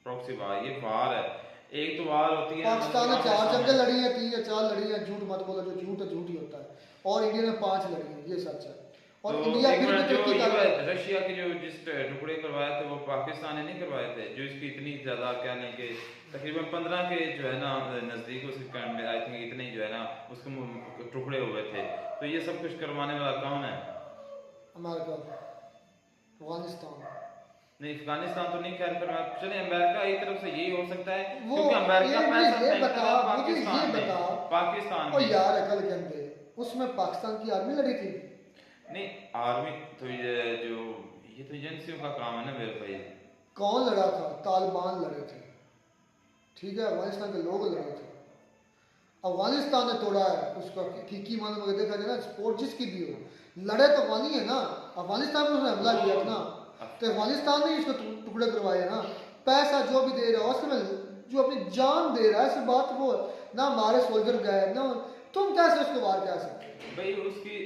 प्रॉक्सी वार, ये वार है। एक तो वार होती है, पाकिस्तान ने 4 जंगें लड़ी है, 3 या 4 लड़ी है, झूठ मत बोलो, जो झूठ है झूठ ही होता है। और इंडिया ने 5 लड़ी है, ये सच है। और तो इंडिया एक फिर भी मिनट, जो तरक्की कर रहा है। रशिया के जो जिस टुकड़े करवाए थे वो पाकिस्तान ने नहीं करवाए थे, जो इसकी इतनी ज्यादा क्या लें कि तकरीबन 15 के जो है ना नजदीक उसके में आई थिंक इतने जो है ना उसके टुकड़े हुए थे। तो ये सब कुछ करवाने वाला कौन है? अमेरिका, अफगानिस्तान। नहीं, अफगानिस्तान तो नहीं खैर करवा, चले अमेरिका एक तरफ से यही हो सकता है वो क्योंकि अमेरिका ये पैसा ये फेंकता बता, है मुझे ये पाकिस्तान बता, में, पाकिस्तान ओ में। यार अकल के अंदर, उसमें पाकिस्तान की आर्मी लड़ी थी। नहीं, आर्मी तो ये तो एजेंसियों का काम है ना मेरे भाई। कौन लड़ा था? तालिबान लड़े थे, ठीक है, अफगानिस्तान के लोग लड़े थे। अफगानिस्तान ने तोड़ा है उसका की मान अगर देखा जाए ना, स्पोर्ट जिसकी भी हो, लड़े तो अफगानी है ना, अफगानिस्तान में उसने हमला किया था ना, तो अफगानिस्तान ने इसको टुकड़े करवाए ना। पैसा जो भी दे रहा है उसमें जो अपनी जान दे रहा है, इस बात वो ना हमारे सोल्जर गए ना, तुम कैसे उसको बाहर कह सकते? भाई उसकी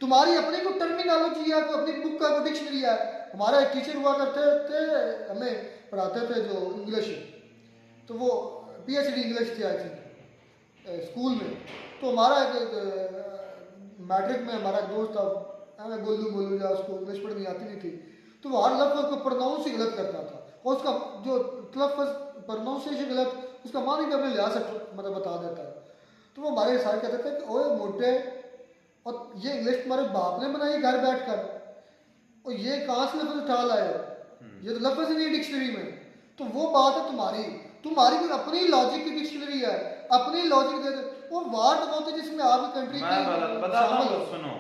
तुम्हारी अपनी कोई टर्मिनोलॉजी है, कोई अपनी बुक का कोई डिक्शनरी है। हमारा एक टीचर हुआ करते थे, हमें पढ़ाते थे जो इंग्लिश, तो वो PhD इंग्लिश थी आई थिंक स्कूल में। तो हमारा एक मैट्रिक में हमारा एक दोस्त था, हमें गोलू बोलू या उसको इंग्लिश पढ़नी आती नहीं थी, तो वो हर लफ्ज़ को प्रोनाउंस ही गलत करता था, और उसका जो लफ्ज़ प्रोनाउंसिएशन गलत, उसका मानी भी अपने लिहाज से मतलब बता देता है। तो वो हमारे सारे कहते थे कि ओए मोटे, और ये इंग्लिश तुम्हारे बाप ने बनाई घर बैठकर, और ये कहाँ से लफ्ज़ उठा लाए, ये तो लफ्ज़ ही नहीं डिक्शनरी में। तो वो बात है तुम्हारी कोई अपनी लॉजिक की डिक्शनरी है, अपनी लॉजिक दे दो। वो वार्ड होते जिसमें आपकी कंट्री मैं बताता हूँ, सुनो।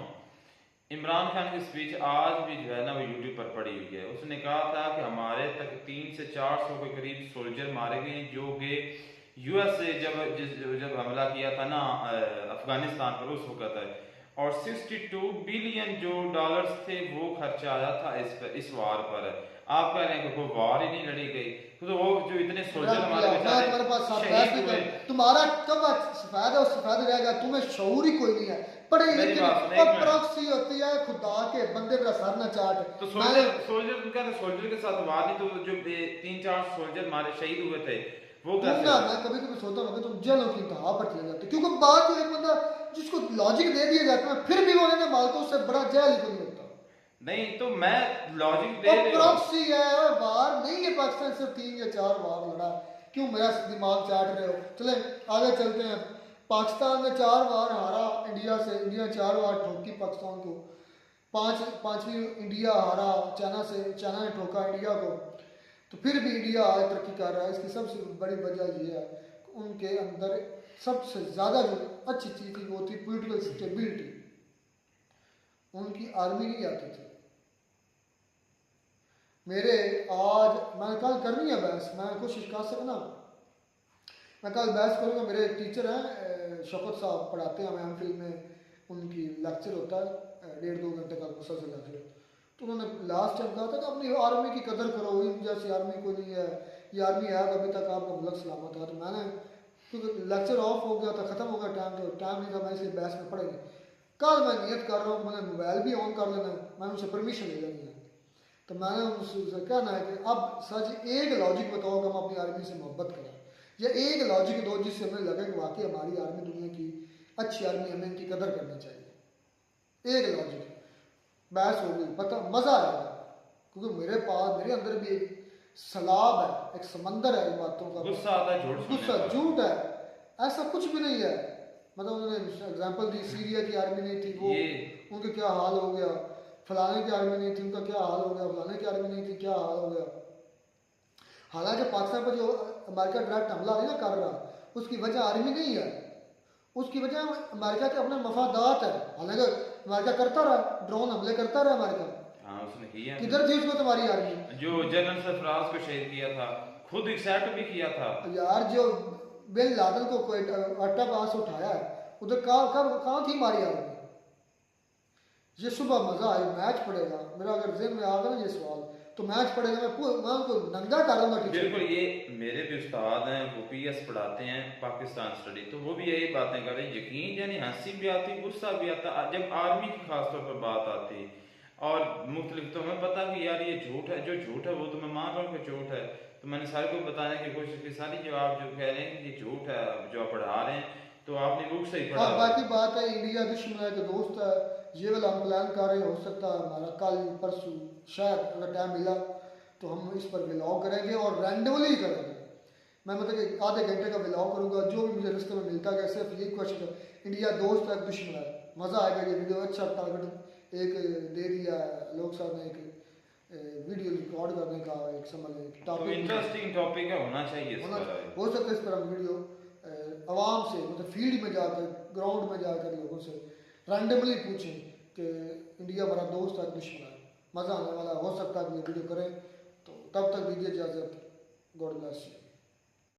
इमरान खान की स्पीच आज भी जो है ना वो यूट्यूब पर पड़ी हुई है। उसने कहा था कि हमारे तक 300 से 400 के करीब सोल्जर मारे गए, जो कि US से जब हमला किया था ना अफगानिस्तान पर उस वक्त है, और 62 बिलियन जो डॉलर्स थे वो खर्चा आया था इस वार पर। आप कह रहे हैं कि कोई वार ही नहीं लड़ी गई, तो वो जो इतने सोल्जर हमारे शहीद हुए, तुम्हारा कब सफेद और सफेद रहेगा, तुम्हें शऊर ही कोई नहीं है, पढ़े लिखे और प्रॉक्सी होती है खुदा के बंदे का सर न चाट। तो सोल्जर के साथ वार नहीं, तो जो 3-4 सोल्जर हमारे शहीद हुए थे वो कैसे? मैं कभी कभी सोचता हूँ तुम जेलों की इंतहा पर चले जाते, क्योंकि बात जो एक बंदा जिसको लॉजिक दे दिया जाता है फिर भी वो लेने मालता, उससे बड़ा जेल ही कोई नहीं होता। नहीं तो मैं लॉजिक दे रहा हूं, प्रॉक्सी है, वार नहीं है। पाकिस्तान सिर्फ 3 या 4 वार लड़ा, क्यों मेरा दिमाग चाट रहे हो? चले आगे चलते हैं। पाकिस्तान ने 4 वार हारा इंडिया से, इंडिया 4 वार ठोकी पाकिस्तान को, पांचवी इंडिया हारा चाइना से, चाइना ने ठोका इंडिया को। तो फिर भी इंडिया आज तरक्की कर रहा है। इसकी सबसे बड़ी वजह ये है उनके अंदर सबसे ज़्यादा जो अच्छी चीज़ थी वो थी पॉलिटिकल स्टेबिलिटी। उनकी आर्मी नहीं आती थी। मेरे आज मैंने कल करनी है बहस, मैं कोशिश कर सकना, मैं कल बहस करूँगा। मेरे एक टीचर हैं शौकत साहब, पढ़ाते हैं हमें MPhil में, उनकी लेक्चर होता है 1.5-2 घंटे का मुसलसल लेक्चर। तो उन्होंने लास्ट टाइम कहा था कि अपनी आर्मी की कदर करो, इन जैसी आर्मी कोई नहीं है, ये आर्मी है अभी तक आपका मुल्क सलामत है। तो मैंने, क्योंकि लेक्चर ऑफ हो गया था, ख़त्म हो गया टाइम, तो टाइम नहीं था, मैं इसलिए बहस में पड़ेगी। कल मैं नियत कर रहा हूँ, मैंने मोबाइल भी ऑन कर लेना है, मैंने उनसे परमिशन ले लेनी है। तो मैंने उनसे कहना है कि अब सच एक लॉजिक बताओ कि हम अपनी आर्मी से मोहब्बत करें, या एक लॉजिक दो जिससे हमें लगे कि वाकई हमारी आर्मी दुनिया की अच्छी आर्मी, हमें इनकी कदर करनी चाहिए। एक लॉजिक बहस होगी, पता मज़ा आएगा, क्योंकि मेरे अंदर भी एक सलाब है, एक समंदर है इन बातों का। गुस्सा आता है, गुस्सा झूठ है, ऐसा कुछ भी नहीं है। मतलब उन्होंने एग्जांपल दी, सीरिया की आर्मी नहीं थी वो, उनका क्या हाल हो गया, फलाने की आर्मी नहीं थी उनका क्या हाल हो गया, फलाने की आर्मी नहीं थी क्या हाल हो गया। हालांकि पाकिस्तान पर जो अमेरिका डायरेक्ट हमला नहीं ना कर रहा, उसकी वजह आर्मी नहीं है, उसकी वजह अमेरिका के अपने मफादात है। हालांकि अमेरिका करता रहा, ड्रोन हमले करता रहा अमेरिका, उसने किया। किधर थी उसको तुम्हारी आर्मी? जो जनरल सरफराज को शहीद किया था, खुद एक्सेप्ट भी किया था यार। जो बिन लादेन को कोई अट्टा पास उठाया है, उधर कहाँ थी हमारी आर्मी? ये सुबह मजा आई, मैच पड़ेगा मेरा, अगर जेहन में आ गया ना ये सवाल, तो मैच पड़ेगा, मैं उनको नंगा करूंगा। बिल्कुल, ये मेरे भी उस्ताद हैं, वो PS पढ़ाते हैं पाकिस्तान स्टडी, तो वो भी यही बातें कर रहे हैं। यकीन यानी हंसी भी आती, गुस्सा भी आता जब आर्मी की खासतौर पर बात आती, और मुख्तलिफ। तो हमें पता कि यार ये झूठ है, जो झूठ है वो तो मैं मान रहा हूँ कि झूठ है। तो मैंने सारे को बताने की कोशिश की, सारी जवाब जो कह रहे हैं कि ये झूठ है जो आप पढ़ा रहे हैं, तो आपने बुक से ही हाँ, पढ़ा। बाकी बात है इंडिया दुश्मन है कि दोस्त है, ये वाला हम प्लान कर रहे हैं, हो सकता है हमारा कल परसों शायद अगर टाइम मिला तो हम इस पर व्लॉग करेंगे और रैंडमली करेंगे। मैं मतलब कि आधे घंटे का व्लॉग करूँगा, जो भी मुझे रास्ते में मिलता गया, सिर्फ यही क्वेश्चन है इंडिया दोस्त है दुश्मन है। मज़ा आएगा ये वीडियो, अच्छा टारगेट एक दे दिया लोग साहब ने, एक वीडियो रिकॉर्ड करने का एक समझ एक तो टॉपिक इंटरेस्टिंग टॉपिक है, होना चाहिए इस पर। हो सकता है इस पर हम वीडियो आवाम से मतलब फील्ड में जाकर ग्राउंड में जाकर लोगों से रैंडमली पूछें कि इंडिया हमारा दोस्त है दुश्मन है। मज़ा आने वाला, हो सकता है कि ये वीडियो करें। तो तब तक दीजिए इजाज़त, गॉड ब्लेस यू।